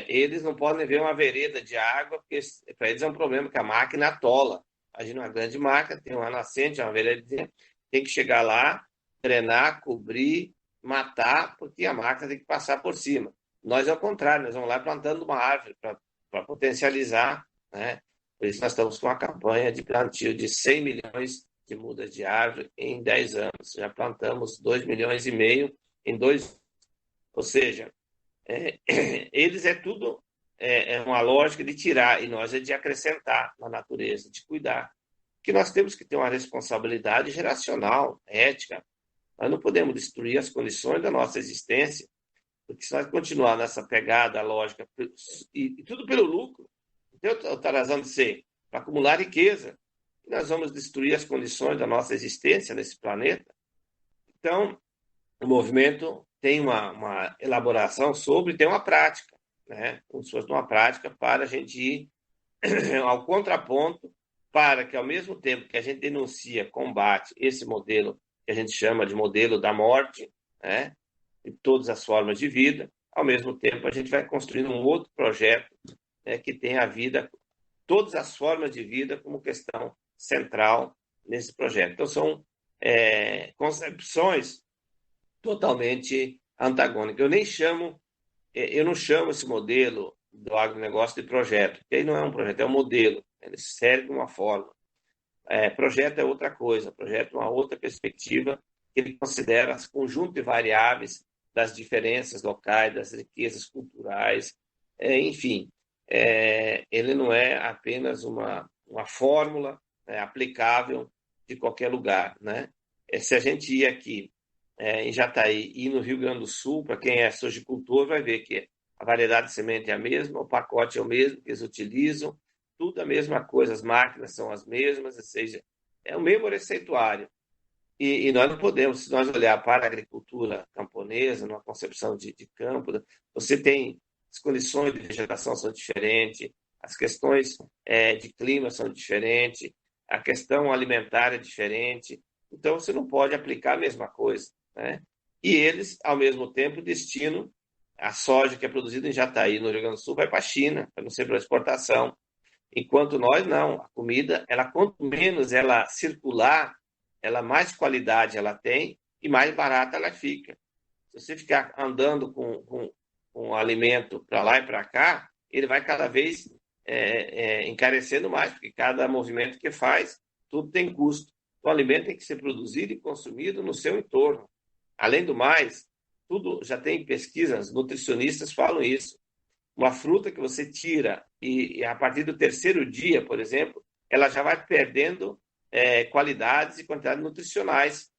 Eles não podem ver uma vereda de água, porque para eles é um problema que a máquina atola. Imagina uma grande máquina, tem uma nascente, uma veredazinha, tem que chegar lá, drenar, cobrir, matar, porque a máquina tem que passar por cima. Nós é o contrário, nós vamos lá plantando uma árvore para potencializar, né? Por isso nós estamos com uma campanha de plantio de 100 milhões de mudas de árvore em 10 anos. Já plantamos 2,5 milhões em 2 anos. Ou seja, eles tudo uma lógica de tirar e nós de acrescentar na natureza, de cuidar. Porque nós temos que ter uma responsabilidade geracional, ética. Nós não podemos destruir as condições da nossa existência, porque se nós continuar nessa pegada lógica, e tudo pelo lucro, então está razão de ser, para acumular riqueza, nós vamos destruir as condições da nossa existência nesse planeta. Então, o movimento tem uma elaboração sobre, tem uma prática, né? Como se fosse uma prática para a gente ir ao contraponto, para que, ao mesmo tempo que a gente denuncia, combate esse modelo que a gente chama de modelo da morte, né? De todas as formas de vida, ao mesmo tempo a gente vai construindo um outro projeto, né, que tem a vida, todas as formas de vida como questão central nesse projeto. Então, são concepções totalmente antagônicas. Eu não chamo esse modelo do agronegócio de projeto, porque aí não é um projeto, é um modelo, ele serve de uma forma. Projeto é outra coisa, projeto é uma outra perspectiva, que ele considera o conjunto de variáveis das diferenças locais, das riquezas culturais, enfim, ele não é apenas uma fórmula aplicável de qualquer lugar, né? Se a gente ir aqui em Jataí e no Rio Grande do Sul, para quem é sojicultor, vai ver que a variedade de semente é a mesma, o pacote é o mesmo que eles utilizam, tudo a mesma coisa, as máquinas são as mesmas, ou seja, é o mesmo receituário. E nós não podemos, se nós olhar para a agricultura camponesa, numa concepção de campo, você tem as condições de vegetação são diferentes, as questões de clima são diferentes, a questão alimentar é diferente, então você não pode aplicar a mesma coisa, né? E eles, ao mesmo tempo, destinam a soja que é produzida em Jataí, no Rio Grande do Sul, vai para a China, para não ser para exportação. Enquanto nós, não. A comida, quanto menos ela circular, mais qualidade ela tem e mais barata ela fica. Se você ficar andando com um alimento para lá e para cá, ele vai cada vez encarecendo mais, porque cada movimento que faz, tudo tem custo. O alimento tem que ser produzido e consumido no seu entorno. Além do mais, tudo já tem pesquisas, nutricionistas falam isso. Uma fruta que você tira e a partir do terceiro dia, por exemplo, ela já vai perdendo qualidades e quantidades nutricionais.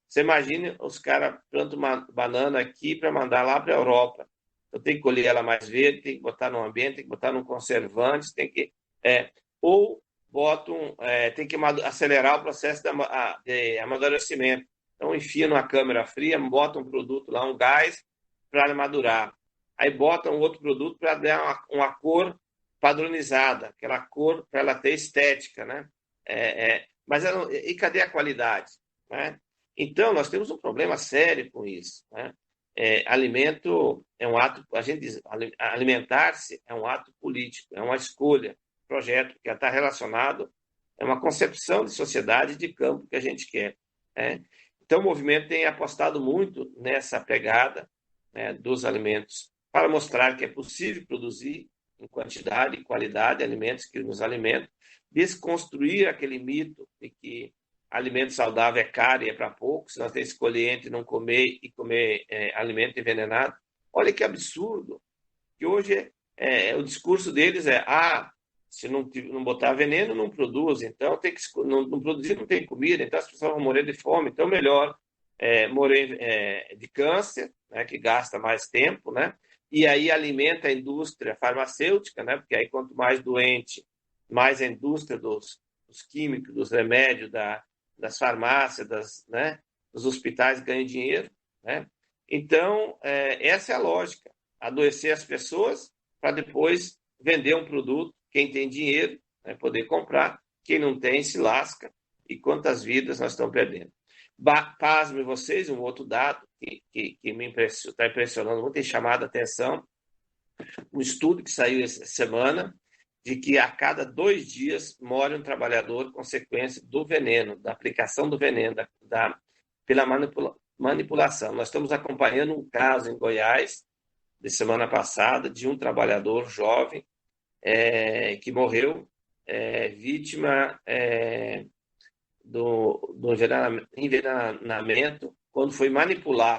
Você imagina os caras plantam uma banana aqui para mandar lá para a Europa. Então tem que colher ela mais verde, tem que botar no ambiente, tem que botar num conservante, ou tem que acelerar o processo de amadurecimento. Então enfia numa câmara fria, bota um produto lá, um gás, para madurar. Aí bota um outro produto para dar uma cor padronizada, aquela cor para ela ter estética, né? Mas e cadê a qualidade? Né? Então, nós temos um problema sério com isso. Né? Alimento é um ato, a gente diz, alimentar-se é um ato político, é uma escolha, projeto que está relacionado, é uma concepção de sociedade de campo que a gente quer. Né? Então, o movimento tem apostado muito nessa pegada, né, dos alimentos, para mostrar que é possível produzir em quantidade e qualidade alimentos que nos alimentam, desconstruir aquele mito de que alimento saudável é caro e é para poucos, nós temos que escolher entre não comer e comer alimento envenenado. Olha que absurdo, que hoje o discurso deles se não botar veneno, não produz, então tem que não produzir, não tem comida, então as pessoas vão morrer de fome, então melhor morrer de câncer, né, que gasta mais tempo, né, e aí alimenta a indústria farmacêutica, né, porque aí quanto mais doente, mais a indústria dos químicos, dos remédios, das farmácias, né, dos hospitais ganha dinheiro, né? Então, essa é a lógica, adoecer as pessoas para depois vender um produto, quem tem dinheiro, né, poder comprar, quem não tem se lasca, e quantas vidas nós estamos perdendo. Pasme vocês, um outro dado que me está impressionando muito, tem chamado a atenção, um estudo que saiu essa semana, de que a cada 2 dias morre um trabalhador consequência do veneno, da aplicação do veneno, pela manipulação. Nós estamos acompanhando um caso em Goiás, de semana passada, de um trabalhador jovem que morreu vítima do envenenamento quando foi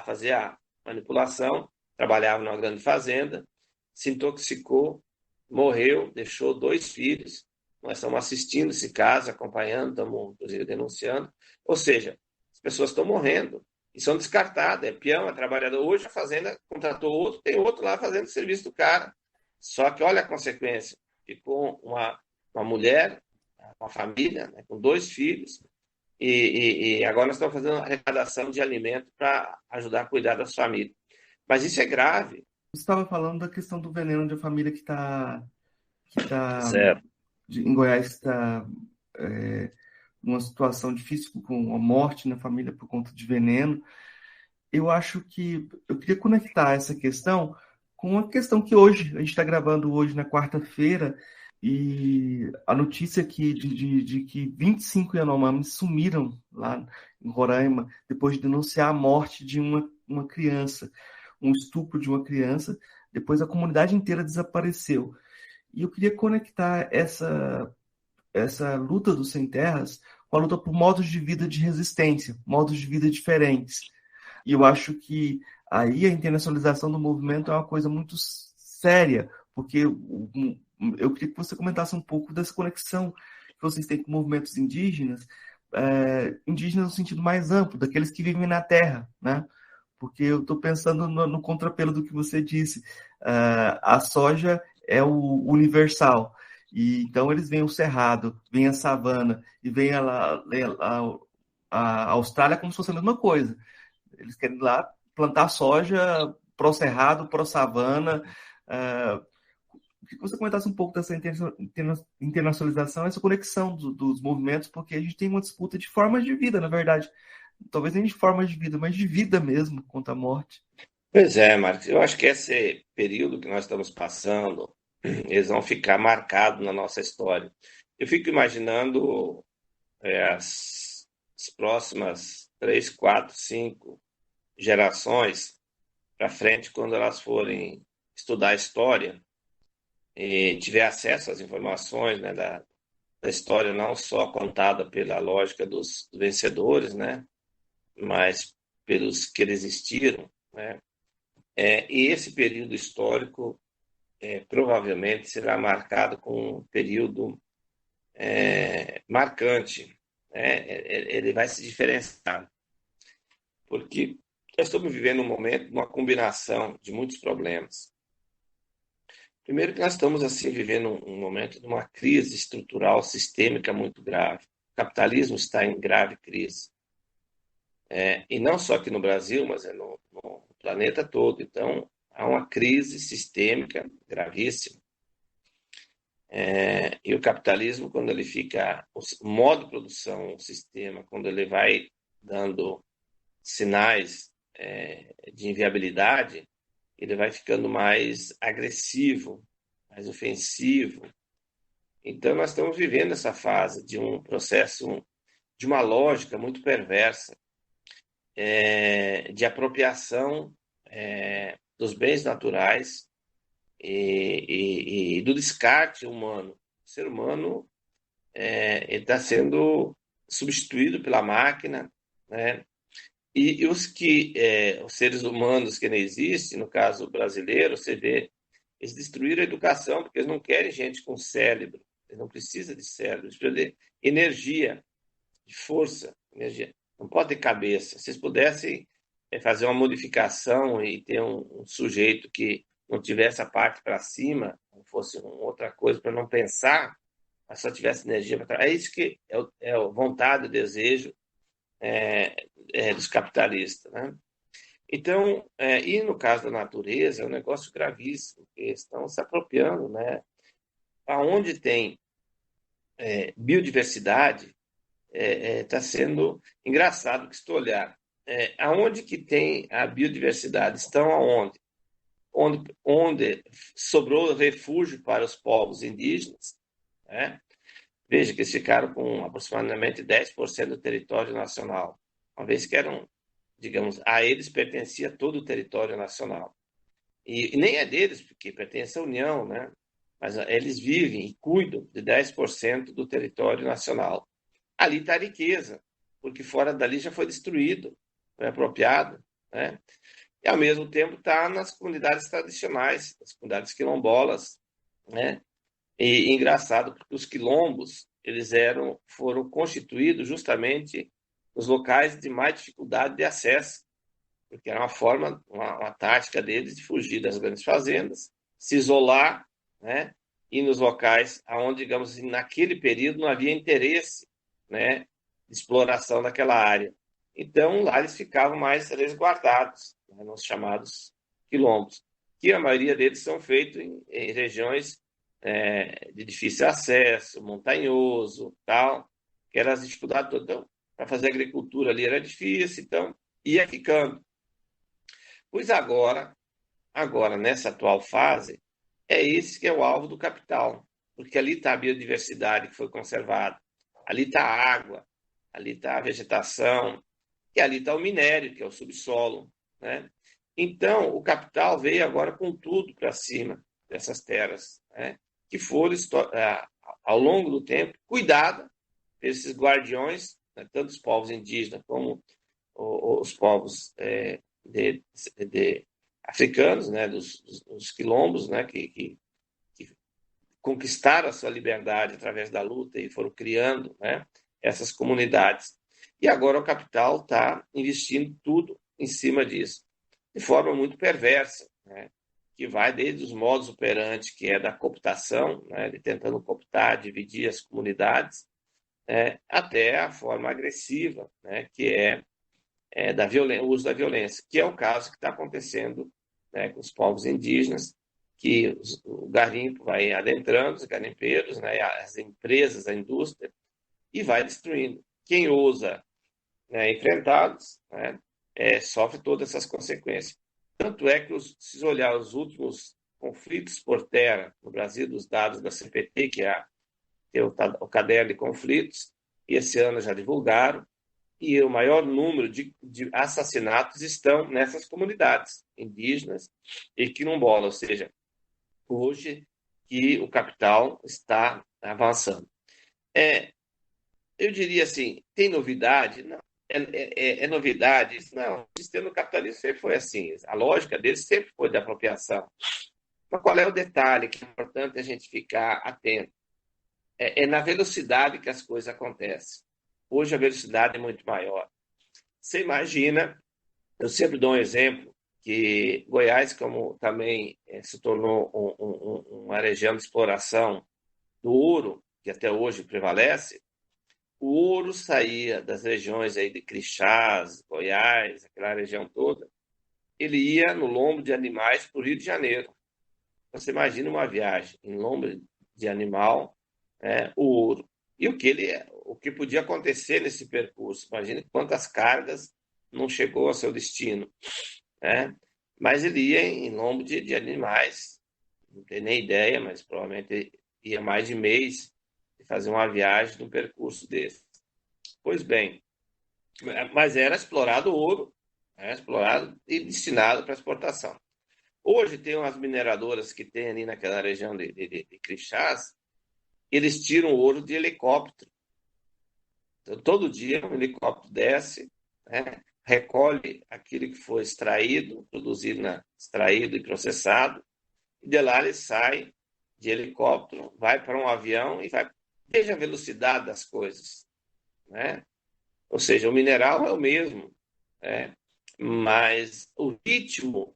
fazer a manipulação, trabalhava numa grande fazenda, se intoxicou, morreu, deixou 2 filhos. Nós estamos assistindo esse caso, acompanhando, estamos, inclusive, denunciando. Ou seja, as pessoas estão morrendo e são descartadas. É peão, é trabalhador. Hoje a fazenda contratou outro, tem outro lá fazendo o serviço do cara. Só que olha a consequência. Ficou uma mulher, uma família, né, com 2 filhos, e agora nós estamos fazendo arrecadação de alimento para ajudar a cuidar das famílias. Mas isso é grave. Você estava falando da questão do veneno de uma família que tá Certo. em Goiás, que está numa situação difícil, com a morte na família por conta de veneno. Eu acho que eu queria conectar essa questão com uma questão que hoje, a gente está gravando hoje na quarta-feira, e a notícia de que 25 Yanomamis sumiram lá em Roraima depois de denunciar a morte de uma criança, um estupro de uma criança. Depois a comunidade inteira desapareceu. E eu queria conectar essa luta dos sem terras com a luta por modos de vida de resistência, modos de vida diferentes. E eu acho que aí a internacionalização do movimento é uma coisa muito séria, porque eu queria que você comentasse um pouco dessa conexão que vocês têm com movimentos indígenas, indígenas no sentido mais amplo, daqueles que vivem na terra, né? Porque eu estou pensando no contrapelo do que você disse. A soja é o universal, e então eles veem o cerrado, veem a savana, e veem a Austrália como se fosse a mesma coisa. Eles querem ir lá plantar soja pró-cerrado, pró-savana. Queria que você comentasse um pouco dessa internacionalização, essa conexão dos movimentos, porque a gente tem uma disputa de formas de vida, na verdade. Talvez nem de formas de vida, mas de vida mesmo, contra a morte. Pois é, Marcos, eu acho que esse período que nós estamos passando, eles vão ficar marcados na nossa história. Eu fico imaginando as próximas 3, 4, 5 gerações para frente, quando elas forem estudar a história e tiver acesso às informações, né, da história não só contada pela lógica dos vencedores, né, mas pelos que resistiram, né, e esse período histórico provavelmente será marcado com um período marcante, né, ele vai se diferenciar, porque nós estamos vivendo um momento, uma combinação de muitos problemas. Primeiro que nós estamos assim vivendo um momento de uma crise estrutural sistêmica muito grave. O capitalismo está em grave crise. E não só aqui no Brasil, mas no planeta todo. Então, há uma crise sistêmica gravíssima. E o capitalismo, quando ele fica... O modo de produção, o sistema, quando ele vai dando sinais de inviabilidade, ele vai ficando mais agressivo, mais ofensivo. Então, nós estamos vivendo essa fase de um processo, de uma lógica muito perversa, de apropriação dos bens naturais e do descarte humano. O ser humano está sendo substituído pela máquina, né? E os seres humanos que não existem, no caso brasileiro, você vê, eles destruíram a educação porque eles não querem gente com cérebro, eles não precisam de cérebro, eles precisam de energia, de força, energia. Não pode ter cabeça. Se eles pudessem fazer uma modificação e ter um sujeito que não tivesse a parte para cima, não fosse outra coisa para não pensar, mas só tivesse energia para trabalhar. É isso que é a vontade, o desejo dos capitalistas, né? Então, e no caso da natureza, é um negócio gravíssimo, porque estão se apropriando, né? Aonde tem biodiversidade, está sendo engraçado que estou olhar. Aonde que tem a biodiversidade? Estão aonde? Onde sobrou refúgio para os povos indígenas, né? Veja que eles ficaram com aproximadamente 10% do território nacional, uma vez que eram, digamos, a eles pertencia todo o território nacional. E nem é deles, porque pertence à União, né? Mas eles vivem e cuidam de 10% do território nacional. Ali está a riqueza, porque fora dali já foi destruído, foi apropriado, né? E ao mesmo tempo está nas comunidades tradicionais, nas comunidades quilombolas, né? E engraçado, porque os quilombos foram constituídos justamente nos locais de mais dificuldade de acesso, porque era uma forma, uma tática deles de fugir das grandes fazendas, se isolar, né? E nos locais onde, digamos assim, naquele período não havia interesse, né, de exploração daquela área. Então, lá eles ficavam mais resguardados, né, nos chamados quilombos, que a maioria deles são feitos em regiões de difícil acesso, montanhoso, tal, que eram as dificuldades todas. Então, para fazer agricultura ali era difícil, então ia ficando. Pois agora, nessa atual fase, é esse que é o alvo do capital, porque ali está a biodiversidade que foi conservada, ali está a água, ali está a vegetação, e ali está o minério, que é o subsolo, né? Então, o capital veio agora com tudo para cima dessas terras, né? Que foram, ao longo do tempo, cuidada desses guardiões, né? Tanto os povos indígenas como os povos de africanos, né? dos quilombos, né? Que conquistaram a sua liberdade através da luta e foram criando, né, essas comunidades. E agora o capital está investindo tudo em cima disso, de forma muito perversa, né, que vai desde os modos operantes, que é da cooptação, né, de tentando cooptar, dividir as comunidades, até a forma agressiva, né, que é o uso da violência, que é o caso que está acontecendo, né, com os povos indígenas, que o garimpo vai adentrando, os garimpeiros, né, as empresas, a indústria, e vai destruindo. Quem ousa, né, enfrentá-los, né, sofre todas essas consequências. Tanto é que, se olhar os últimos conflitos por terra no Brasil, dos dados da CPT, que é o caderno de conflitos, e esse ano já divulgaram, e o maior número de assassinatos estão nessas comunidades indígenas e quilombolas, ou seja, hoje que o capital está avançando. É, eu diria assim, tem novidade? Não. É novidade? Não, o sistema capitalista sempre foi assim. A lógica dele sempre foi de apropriação. Mas qual é o detalhe que é importante a gente ficar atento? É na velocidade que as coisas acontecem. Hoje a velocidade é muito maior. Você imagina, eu sempre dou um exemplo, que Goiás, como também se tornou uma região de exploração do ouro, que até hoje prevalece, o ouro saía das regiões aí de Crixás, Goiás, aquela região toda, ele ia no lombo de animais para o Rio de Janeiro. Você imagina uma viagem em lombo de animal, o ouro. E o que podia acontecer nesse percurso? Imagina quantas cargas não chegou ao seu destino, né? Mas ele ia em lombo de animais, não tenho nem ideia, mas provavelmente ia mais de mês de fazer uma viagem num percurso desse. Pois bem, mas era explorado ouro, explorado e destinado para exportação. Hoje tem umas mineradoras que tem ali naquela região de Crixás, eles tiram ouro de helicóptero. Então, todo dia um helicóptero desce, recolhe aquilo que foi extraído, produzido, extraído e processado, e de lá ele sai de helicóptero, vai para um avião e vai. Veja a velocidade das coisas, né? Ou seja, o mineral é o mesmo, mas o ritmo,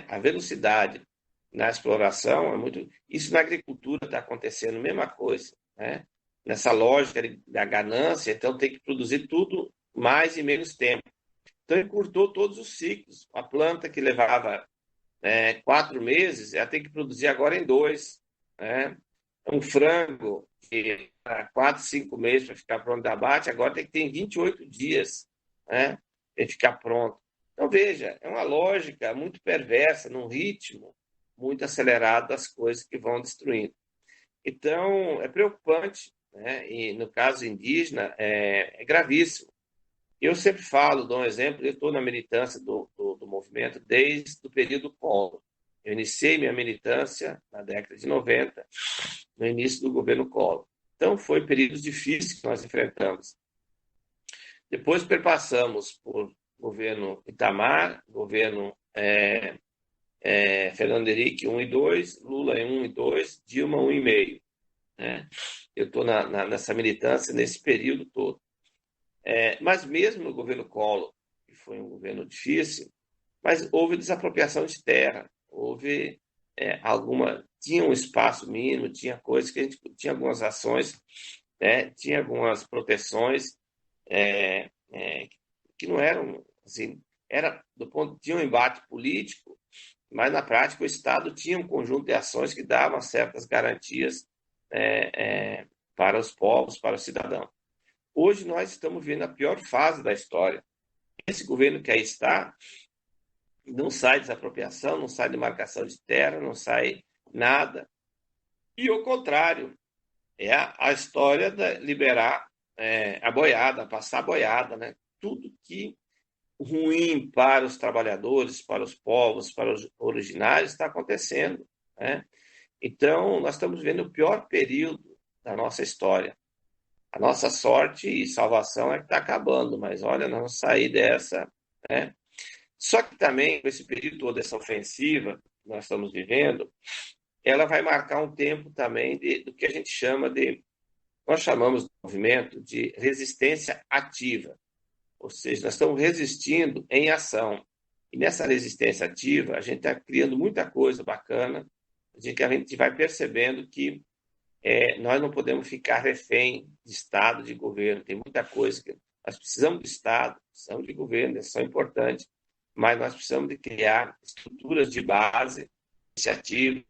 a velocidade na exploração é muito. Isso na agricultura está acontecendo a mesma coisa, né? Nessa lógica da ganância, então tem que produzir tudo mais em menos tempo. Então encurtou todos os ciclos. A planta que levava 4 meses, ela tem que produzir agora em 2. Né? Um frango que 4, 5 meses para ficar pronto de abate, agora tem que ter em 28 dias, né? Para ficar pronto. Então, veja, é uma lógica muito perversa, num ritmo muito acelerado das coisas que vão destruindo. Então, é preocupante, né? E no caso indígena, é gravíssimo. Eu sempre falo, dou um exemplo, eu estou na militância do movimento desde o período Collor. Eu iniciei minha militância na década de 90, no início do governo Collor. Então, foi períodos difíceis que nós enfrentamos. Depois perpassamos por governo Itamar, governo Fernando Henrique 1 e 2, Lula em 1 e 2, Dilma 1,5. Né? Eu estou nessa militância nesse período todo. Mas mesmo no governo Collor, que foi um governo difícil, mas houve desapropriação de terra, houve tinha um espaço mínimo, tinha coisas que a gente tinha algumas ações, tinha algumas proteções que não eram assim, era do ponto tinha um embate político, mas na prática o Estado tinha um conjunto de ações que davam certas garantias para os povos, para os cidadãos. Hoje nós estamos vendo a pior fase da história. Esse governo que aí está não sai desapropriação, não sai demarcação de terra, não sai nada. E o contrário, é a história de liberar a boiada, passar a boiada, né? Tudo que ruim para os trabalhadores, para os povos, para os originários está acontecendo, né? Então, nós estamos vendo o pior período da nossa história. A nossa sorte e salvação é que está acabando, mas olha, nós vamos sair dessa, né? Só que também, com esse período todo, essa ofensiva que nós estamos vivendo, ela vai marcar um tempo também do que a gente chama nós chamamos de movimento de resistência ativa, ou seja, nós estamos resistindo em ação. E nessa resistência ativa, a gente está criando muita coisa bacana, a gente vai percebendo que nós não podemos ficar refém de Estado, de governo. Tem muita coisa que nós precisamos de Estado, precisamos de governo, isso é importante, mas nós precisamos de criar estruturas de base, iniciativas,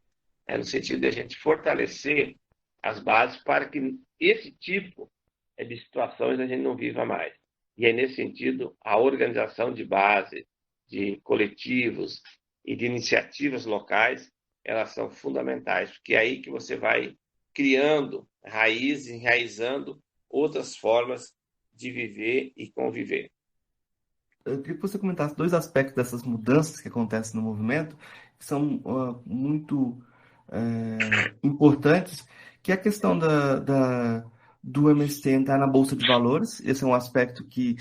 no sentido de a gente fortalecer as bases para que esse tipo de situações a gente não viva mais. E aí, nesse sentido, a organização de base, de coletivos e de iniciativas locais, elas são fundamentais, porque é aí que você vai criando raízes, enraizando outras formas de viver e conviver. Eu queria que você comentasse dois aspectos dessas mudanças que acontecem no movimento, que são muito importantes, que é a questão do MST entrar na Bolsa de Valores. Esse é um aspecto que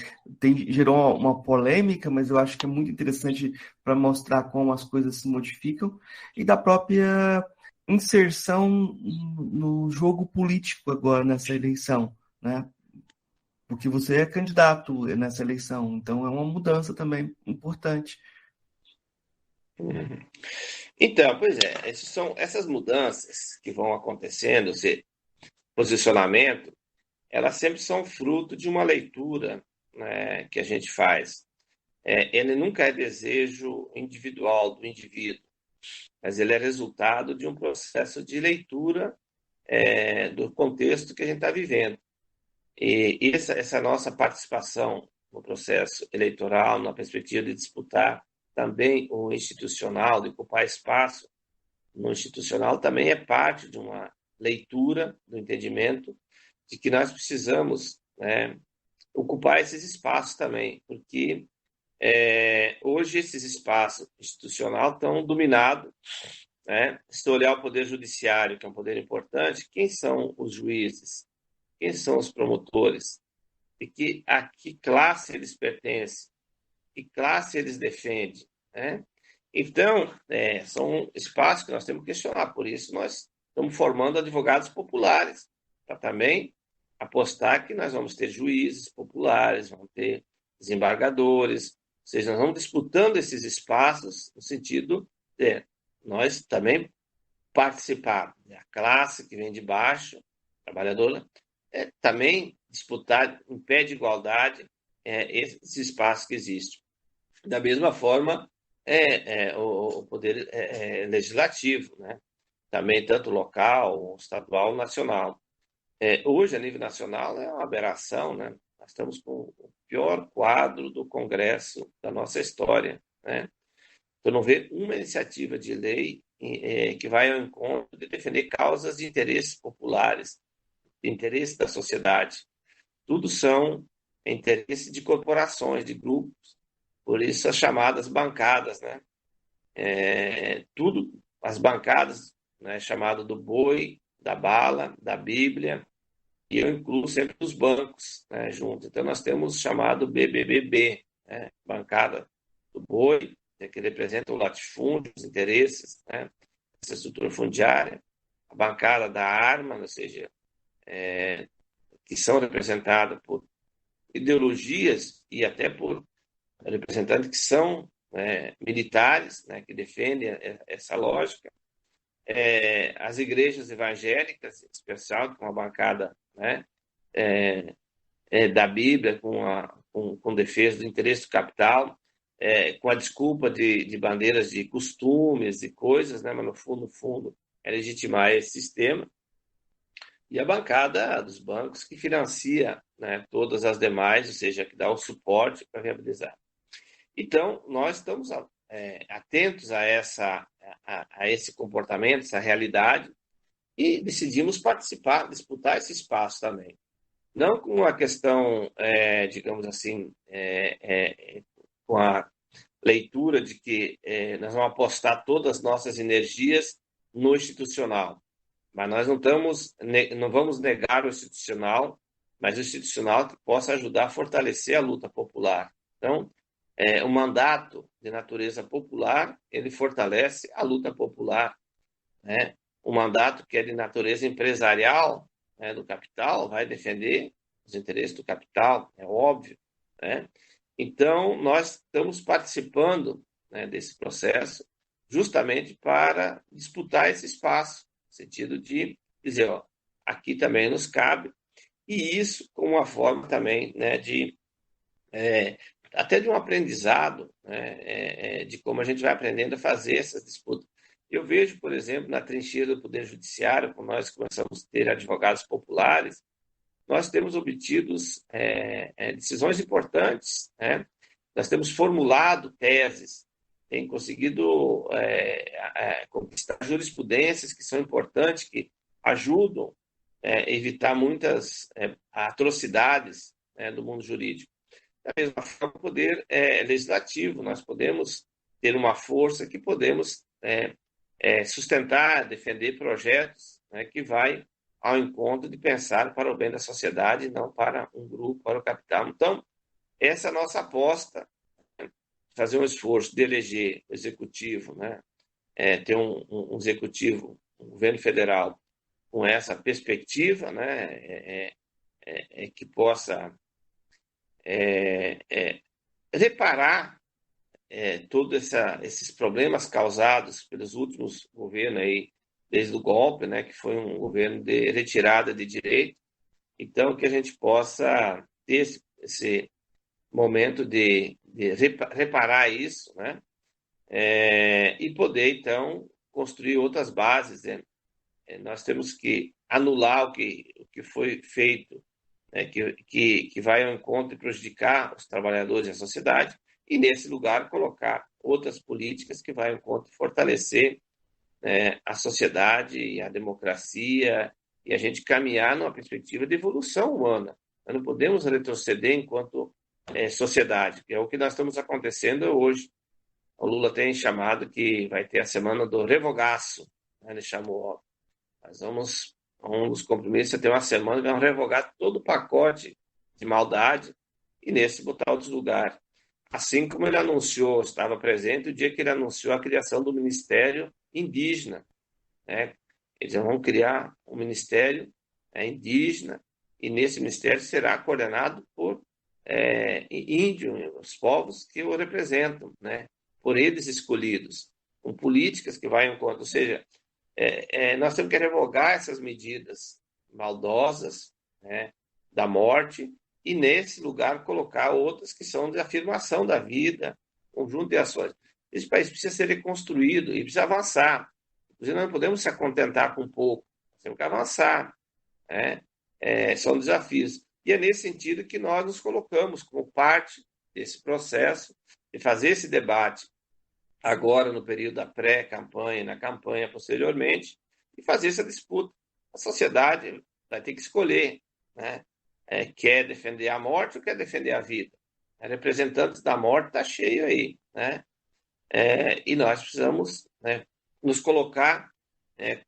gerou uma polêmica, mas eu acho que é muito interessante para mostrar como as coisas se modificam, e da própria inserção no jogo político agora nessa eleição, né? Porque você é candidato nessa eleição, então é uma mudança também importante. Uhum. Então, pois é, essas mudanças que vão acontecendo, esse posicionamento, elas sempre são fruto de uma leitura, né, que a gente faz. Ele nunca é desejo individual do indivíduo, mas ele é resultado de um processo de leitura do contexto que a gente está vivendo. E essa nossa participação no processo eleitoral, na perspectiva de disputar também o institucional, de ocupar espaço no institucional, também é parte de uma leitura do entendimento de que nós precisamos, né, ocupar esses espaços também, porque hoje esses espaços institucionais estão dominados, né? Se olhar o poder judiciário, que é um poder importante, quem são os juízes? Quem são os promotores? E a que classe eles pertencem? Que classe eles defendem? Né? Então, são espaços que nós temos que questionar. Por isso, nós estamos formando advogados populares, para também apostar que nós vamos ter juízes populares, vamos ter desembargadores, ou seja, nós vamos disputando esses espaços no sentido de nós também participar da classe que vem de baixo, trabalhadora, também disputar em pé de igualdade esses espaços que existem. Da mesma forma, o poder legislativo, né? Também tanto local, estadual, nacional. Hoje, a nível nacional, é uma aberração, né? Nós estamos com o pior quadro do Congresso da nossa história, né? Então, não vê uma iniciativa de lei que vai ao encontro de defender causas de interesses populares, de interesse da sociedade. Tudo são interesses de corporações, de grupos, por isso as chamadas bancadas, né? Tudo, as bancadas, né, chamado do boi, da bala, da Bíblia, e eu incluo sempre os bancos, né, junto. Então nós temos o chamado BBBB, né, bancada do boi, que representa o latifúndio, os interesses, né, essa estrutura fundiária, a bancada da arma, ou seja, que são representadas por ideologias e até por representantes que são militares, né, que defendem essa lógica. As igrejas evangélicas, em especial, com a bancada, né, da Bíblia, com defesa do interesse do capital, com a desculpa de bandeiras de costumes e coisas, né, mas no fundo, é legitimar esse sistema. E a bancada dos bancos que financia, né, todas as demais, ou seja, que dá o suporte para viabilizar. Então, nós estamos atentos a esse comportamento, essa realidade, e decidimos participar, disputar esse espaço também. Não com a questão, digamos assim, com a leitura de que nós vamos apostar todas as nossas energias no institucional, mas nós não vamos negar o institucional, mas o institucional que possa ajudar a fortalecer a luta popular. Então, o mandato de natureza popular, ele fortalece a luta popular, né? O mandato que é de natureza empresarial, né, do capital, vai defender os interesses do capital, é óbvio, né? Então, nós estamos participando, né, desse processo justamente para disputar esse espaço, no sentido de dizer, ó, aqui também nos cabe, e isso como uma forma também, né, de até de um aprendizado, né, de como a gente vai aprendendo a fazer essas disputas. Eu vejo, por exemplo, na trincheira do Poder Judiciário, quando nós começamos a ter advogados populares, nós temos obtido decisões importantes, né? Nós temos formulado teses, tem conseguido conquistar jurisprudências que são importantes, que ajudam a evitar muitas atrocidades, né, do mundo jurídico. Da mesma forma, o poder legislativo, nós podemos ter uma força que podemos sustentar, defender projetos, né, que vai ao encontro de pensar para o bem da sociedade, não para um grupo, para o capital. Então, essa é a nossa aposta, fazer um esforço de eleger o executivo, né? Ter um executivo, um governo federal com essa perspectiva, né? Que possa reparar todos esses problemas causados pelos últimos governos aí, desde o golpe, né? Que foi um governo de retirada de direito. Então, que a gente possa ter esse momento de reparar isso, né? E poder, então, construir outras bases, né? Nós temos que anular o que foi feito, né? Que vai ao encontro e prejudicar os trabalhadores e a sociedade, e, nesse lugar, colocar outras políticas que vai ao encontro e fortalecer, né, a sociedade e a democracia, e a gente caminhar numa perspectiva de evolução humana. Nós não podemos retroceder enquanto sociedade, que é o que nós estamos acontecendo hoje. O Lula tem chamado que vai ter a semana do revogaço, né? Ele chamou, nós vamos, um dos compromissos é ter uma semana que vamos revogar todo o pacote de maldade e nesse botar outros lugares. Assim como ele anunciou, estava presente o dia que ele anunciou a criação do Ministério Indígena, né? Eles vão criar um ministério indígena, e nesse ministério será coordenado por índios, os povos que o representam, né? Por eles escolhidos, com políticas que vão em conta. Ou seja, nós temos que revogar essas medidas maldosas, né, da morte, e nesse lugar colocar outras que são de afirmação da vida, conjunto de ações. Esse país precisa ser reconstruído e precisa avançar. Nós não podemos se contentar com pouco, temos que avançar, né? São desafios. E é nesse sentido que nós nos colocamos como parte desse processo de fazer esse debate agora no período da pré-campanha e na campanha posteriormente, e fazer essa disputa. A sociedade vai ter que escolher, né? Quer defender a morte ou quer defender a vida? Representantes da morte está cheio aí, né? E nós precisamos, né, nos colocar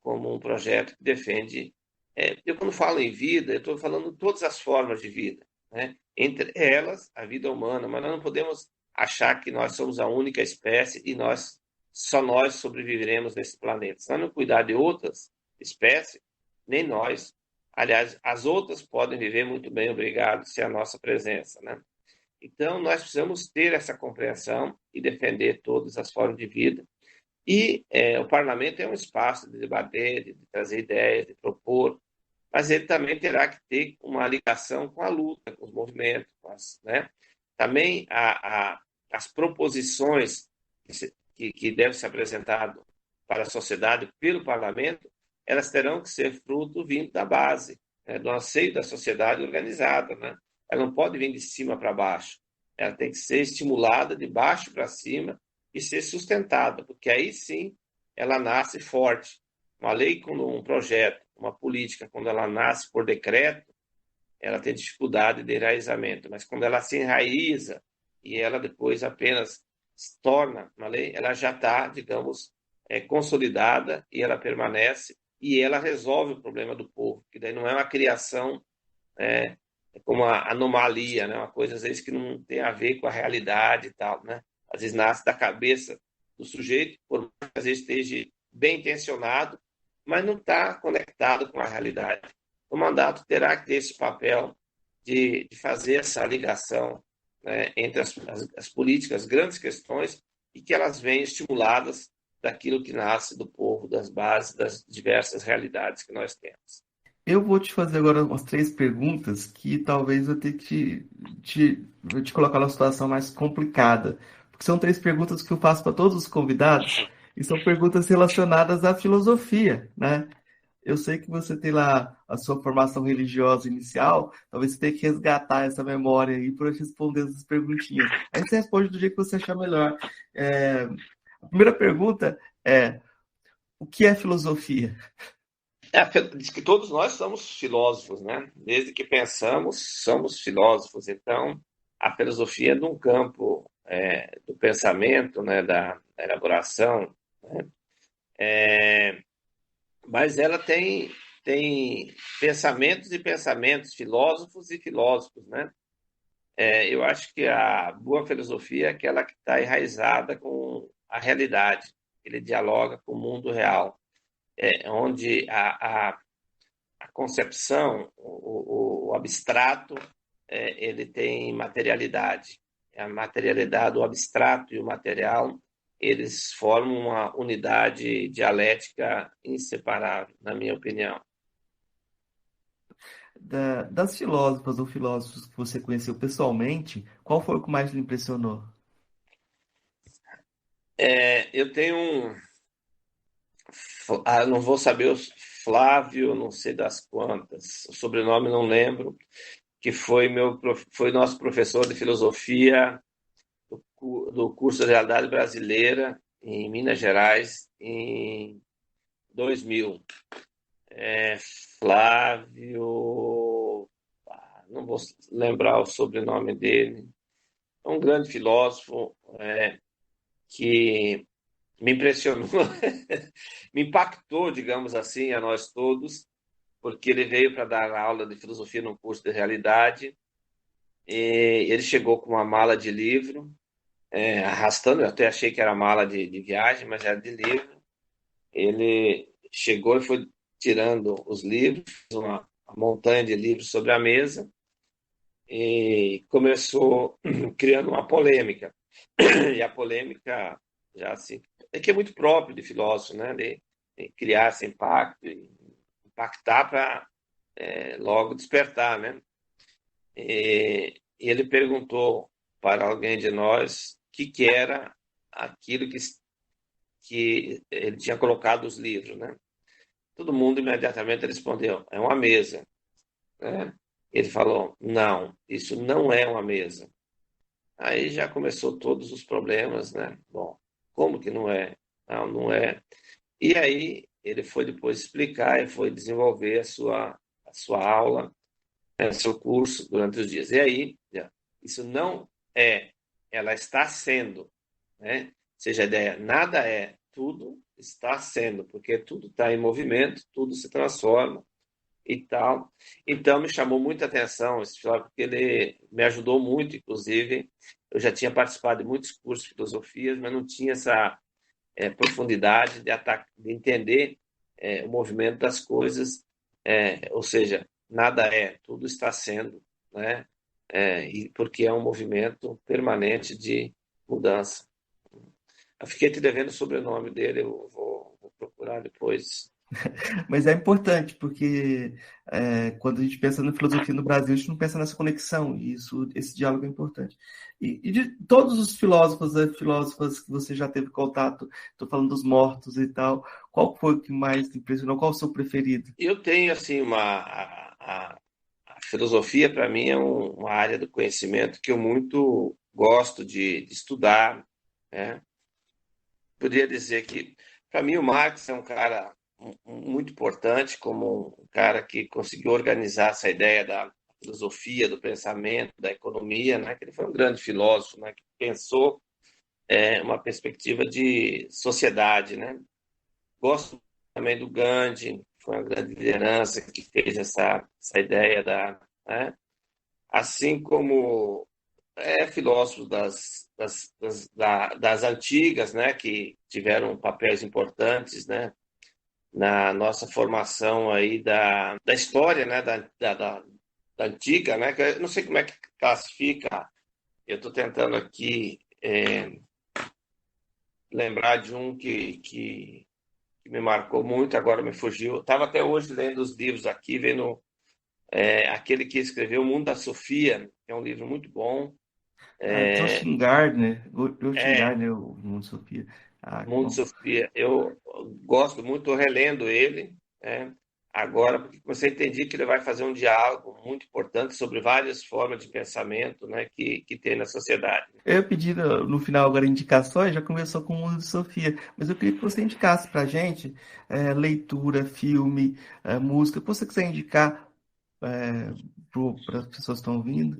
como um projeto que defende. Eu, quando falo em vida, eu estou falando de todas as formas de vida, né? Entre elas, a vida humana, mas nós não podemos achar que nós somos a única espécie e só nós sobreviveremos nesse planeta. Se nós não cuidar de outras espécies, nem nós. Aliás, as outras podem viver muito bem, obrigado, sem a nossa presença, né? Então, nós precisamos ter essa compreensão e defender todas as formas de vida. E o parlamento é um espaço de debater, de trazer ideias, de propor, mas ele também terá que ter uma ligação com a luta, com os movimentos, né? Também as proposições que devem ser apresentadas para a sociedade pelo parlamento, elas terão que ser fruto vindo da base, né, do anseio da sociedade organizada, né? Ela não pode vir de cima para baixo, ela tem que ser estimulada de baixo para cima e ser sustentada, porque aí sim ela nasce forte. Uma lei, quando um projeto, uma política, quando ela nasce por decreto, ela tem dificuldade de enraizamento, mas quando ela se enraiza e ela depois apenas se torna uma lei, ela já está, digamos, consolidada, e ela permanece e ela resolve o problema do povo, que daí não é uma criação como uma anomalia, né? Uma coisa às vezes que não tem a ver com a realidade e tal, né? Às vezes nasce da cabeça do sujeito, por mais que às vezes esteja bem intencionado, mas não está conectado com a realidade. O mandato terá que ter esse papel de fazer essa ligação, né, entre as políticas, as grandes questões, e que elas venham estimuladas daquilo que nasce do povo, das bases, das diversas realidades que nós temos. Eu vou te fazer agora umas três perguntas que talvez eu tenha que te colocar numa situação mais complicada. Porque são três perguntas que eu faço para todos os convidados e são perguntas relacionadas à filosofia, né? Eu sei que você tem lá a sua formação religiosa inicial, talvez você tenha que resgatar essa memória aí para responder essas perguntinhas. Aí você responde do jeito que você achar melhor. A primeira pergunta é: o que é filosofia? Diz que todos nós somos filósofos, né? Desde que pensamos, somos filósofos. Então, a filosofia é de um campo do pensamento, né? Da elaboração, né? Mas ela tem tem pensamentos e pensamentos, filósofos e filósofos, né? Eu acho que a boa filosofia é aquela que está enraizada com a realidade, ele dialoga com o mundo real, onde a concepção, o abstrato, ele tem materialidade. A materialidade, o abstrato e o material, eles formam uma unidade dialética inseparável, na minha opinião. Das filósofas ou filósofos que você conheceu pessoalmente, qual foi o que mais lhe impressionou? Eu tenho não vou saber o Flávio, não sei das quantas, o sobrenome não lembro, que foi nosso professor de filosofia do curso de Realidade Brasileira em Minas Gerais em 2000. Flávio, não vou lembrar o sobrenome dele, é um grande filósofo que me impressionou, me impactou, digamos assim, a nós todos, porque ele veio para dar aula de filosofia num curso de realidade, e ele chegou com uma mala de livro, arrastando, eu até achei que era mala de viagem, mas era de livro. Ele chegou e foi tirando os livros, uma montanha de livros sobre a mesa, e começou criando uma polêmica. E a polêmica, já assim, é que é muito próprio de filósofo, né? De criar esse impacto, impactar para logo despertar, né? E ele perguntou para alguém de nós o que era aquilo que ele tinha colocado os livros, né? Todo mundo imediatamente respondeu, é uma mesa, né? Ele falou, não, isso não é uma mesa. Aí já começou todos os problemas, né? Bom, como que não é? Não, não é. E aí ele foi depois explicar e foi desenvolver a sua aula, né, o seu curso durante os dias. E aí, isso não é, ela está sendo, né? Ou seja, a ideia, nada é, tudo está sendo, porque tudo está em movimento, tudo se transforma e tal. Então, me chamou muita atenção esse filósofo, porque ele me ajudou muito, inclusive. Eu já tinha participado de muitos cursos de filosofia, mas não tinha essa profundidade de entender o movimento das coisas, ou seja, nada é, tudo está sendo, né? E porque é um movimento permanente de mudança. Eu fiquei te devendo o sobrenome dele, eu vou procurar depois. Mas é importante, porque quando a gente pensa na filosofia no Brasil, a gente não pensa nessa conexão, e esse diálogo é importante. E de todos os filósofos e filósofas que você já teve contato, estou falando dos mortos e tal, qual foi o que mais te impressionou? Qual o seu preferido? Eu tenho, assim, a filosofia, para mim, é uma área do conhecimento que eu muito gosto de estudar, né? Poderia dizer que, para mim, o Marx é um cara muito importante, como um cara que conseguiu organizar essa ideia da filosofia, do pensamento, da economia, né? Que ele foi um grande filósofo, né? Que pensou uma perspectiva de sociedade, né? Gosto também do Gandhi, que foi uma grande liderança que fez essa ideia né? Assim como filósofos das antigas, né, que tiveram papéis importantes, né, na nossa formação aí da história, né, da antiga, né, que eu não sei como é que classifica, eu estou tentando aqui lembrar de um que me marcou muito, agora me fugiu. Estava até hoje lendo os livros aqui, vendo aquele que escreveu O Mundo da Sofia, que é um livro muito bom. Joachim Gardner, Joachim É, Gardner, o Mundo Sofia. Ah, que Mundo bom. Sofia, eu gosto muito, estou relendo ele, né? Agora, porque você entendi que ele vai fazer um diálogo muito importante sobre várias formas de pensamento, né, que tem na sociedade. Eu pedi no final agora indicações, já começou com o Mundo de Sofia, mas eu queria que você indicasse pra gente leitura, filme, música, o que você quiser indicar para as pessoas que estão ouvindo.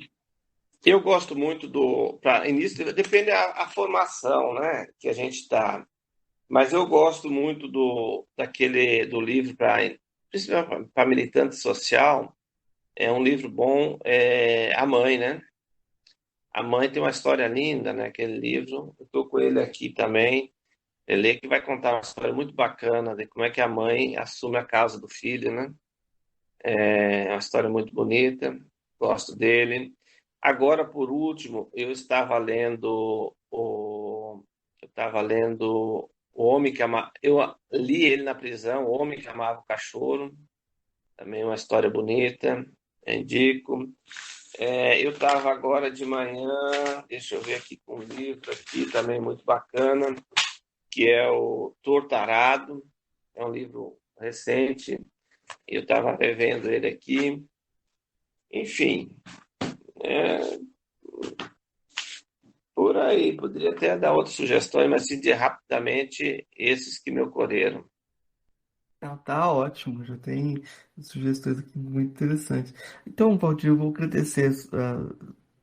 Eu gosto muito para início, depende da formação, né, que a gente está, mas eu gosto muito do livro para principalmente para militante social, é um livro bom, A Mãe, né? A Mãe tem uma história linda, né? Aquele livro. Eu estou com ele aqui também. Ele que vai contar uma história muito bacana de como é que a mãe assume a causa do filho, né? É uma história muito bonita. Gosto dele. Agora, por último, eu estava lendo O Homem que Amava. Eu li ele na prisão, O Homem que Amava o Cachorro. Também uma história bonita. Indico. Eu estava agora de manhã, deixa eu ver aqui com um livro aqui também muito bacana, que é o Tortarado. É um livro recente. Eu estava revendo ele aqui. Enfim, é, por aí. Poderia até dar outras sugestões, mas assim, rapidamente, esses que me ocorreram. Ah, tá ótimo, já tem sugestões aqui muito interessantes. Então, Valdir, eu vou agradecer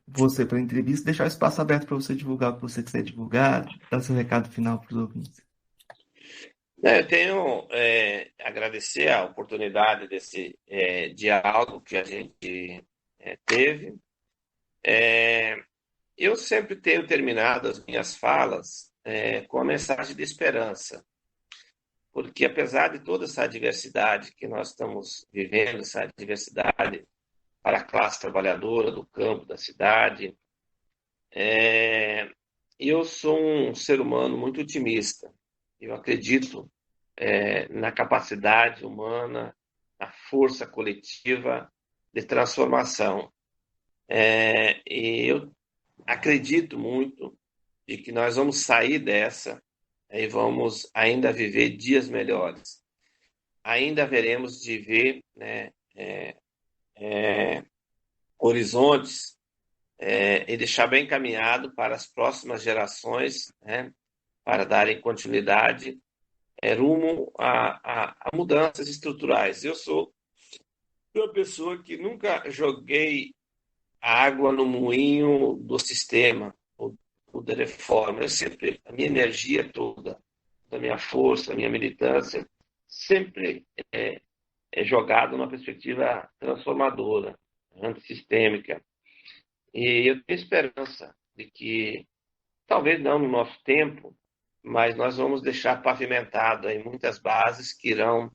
você pela entrevista, deixar o espaço aberto para você divulgar o que você quiser divulgar, dar seu recado final para os ouvintes. Eu tenho agradecer a oportunidade desse diálogo que a gente teve. É, eu sempre tenho terminado as minhas falas com a mensagem de esperança, porque apesar de toda essa diversidade que nós estamos vivendo, essa diversidade para a classe trabalhadora do campo, da cidade, eu sou um ser humano muito otimista. Eu acredito na capacidade humana, na força coletiva de transformação. E eu acredito muito de que nós vamos sair dessa e vamos ainda viver dias melhores. Ainda veremos de ver, né, horizontes e deixar bem encaminhado para as próximas gerações, né, para darem continuidade rumo a mudanças estruturais. Eu sou uma pessoa que nunca joguei água no moinho do sistema, ou da reforma. Eu sempre, a minha energia toda, a minha força, a minha militância, sempre é jogada numa perspectiva transformadora, antissistêmica. E eu tenho esperança de que, talvez não no nosso tempo, mas nós vamos deixar pavimentado aí muitas bases que irão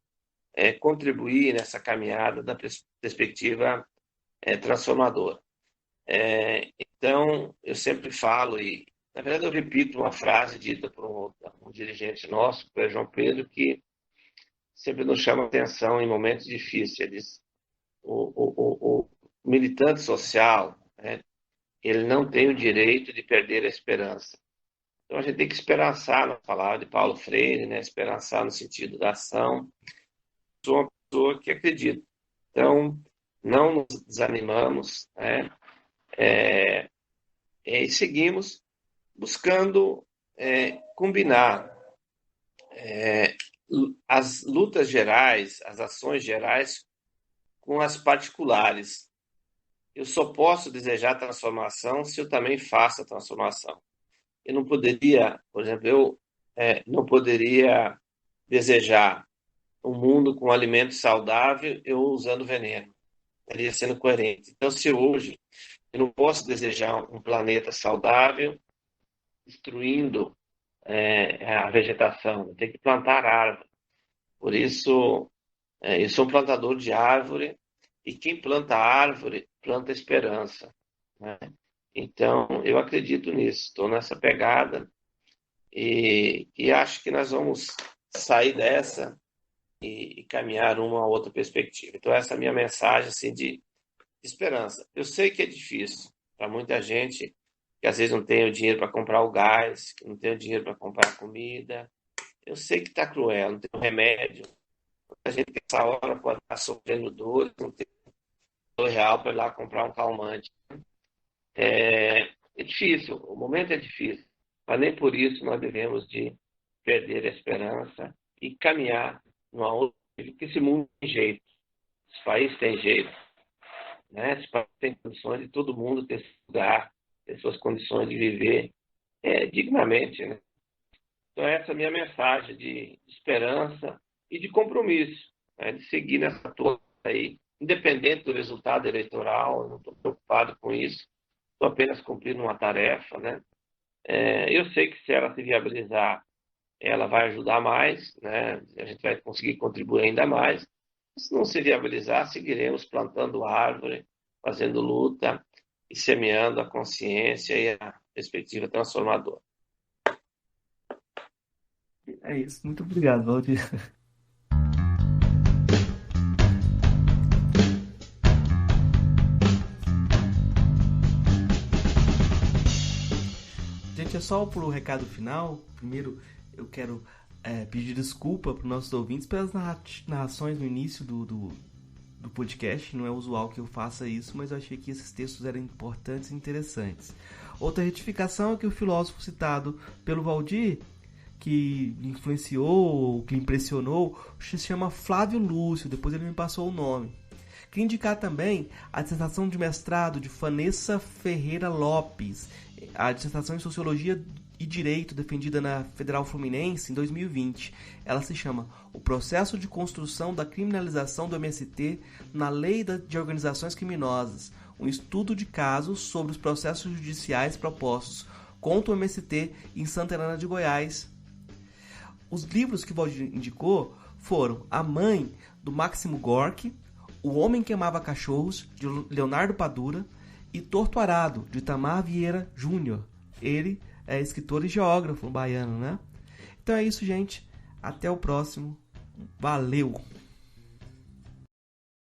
contribuir nessa caminhada da perspectiva transformadora. Então, eu sempre falo, e na verdade eu repito uma frase dita por um dirigente nosso, que é João Pedro, que sempre nos chama atenção em momentos difíceis. Ele diz, o militante social, né, ele não tem o direito de perder a esperança. Então a gente tem que esperançar, na palavra de Paulo Freire, né, esperançar no sentido da ação. Sou uma pessoa que acredita. Então, não nos desanimamos, né, e seguimos buscando combinar as lutas gerais, as ações gerais com as particulares. Eu só posso desejar transformação se eu também faço a transformação. Eu não poderia, por exemplo, não poderia desejar um mundo com alimento saudável eu usando veneno. Estaria sendo coerente. Então, se hoje eu não posso desejar um planeta saudável destruindo a vegetação, eu tenho que plantar árvore. Por isso, eu sou um plantador de árvore e quem planta árvore planta esperança, né? Então, eu acredito nisso, estou nessa pegada e acho que nós vamos sair dessa e caminhar uma a outra perspectiva. Então, essa é a minha mensagem assim, de esperança. Eu sei que é difícil para muita gente que às vezes não tem o dinheiro para comprar o gás, que não tem o dinheiro para comprar comida. Eu sei que está cruel, não tem o remédio. A gente nessa hora pode estar sofrendo dores, não tem R$ 2 para ir lá comprar um calmante. É difícil, o momento é difícil, mas nem por isso nós devemos de perder a esperança e caminhar numa outra, porque esse mundo tem jeito, esse país tem jeito, né? Esse país tem condições de todo mundo ter seu lugar, ter suas condições de viver dignamente, né? Então essa é a minha mensagem de esperança e de compromisso. né, de seguir nessa toada aí, independente do resultado eleitoral, eu não estou preocupado com isso, estou apenas cumprindo uma tarefa, né? Eu sei que se ela se viabilizar, ela vai ajudar mais, né? A gente vai conseguir contribuir ainda mais. Se não se viabilizar, seguiremos plantando árvore, fazendo luta e semeando a consciência e a perspectiva transformadora. É isso. Muito obrigado, Valdir. Gente, é só pro recado final. Primeiro, eu quero pedir desculpa para os nossos ouvintes pelas narrações no início do podcast. Não é usual que eu faça isso, mas eu achei que esses textos eram importantes e interessantes. Outra retificação é que o filósofo citado pelo Valdir, que influenciou, que impressionou, se chama Flávio Lúcio, depois ele me passou o nome. Queria indicar também a dissertação de mestrado de Vanessa Ferreira Lopes, a dissertação em Sociologia e Direito defendida na Federal Fluminense em 2020. Ela se chama O Processo de Construção da Criminalização do MST na Lei de Organizações Criminosas, um estudo de casos sobre os processos judiciais propostos contra o MST em Santa Helena de Goiás. Os livros que o Valdir indicou foram A Mãe, do Máximo Gorki, O Homem que Amava Cachorros, de Leonardo Padura, e Torto Arado, de Itamar Vieira Júnior. Ele é escritor e geógrafo baiano, né? Então é isso, gente. Até o próximo. Valeu!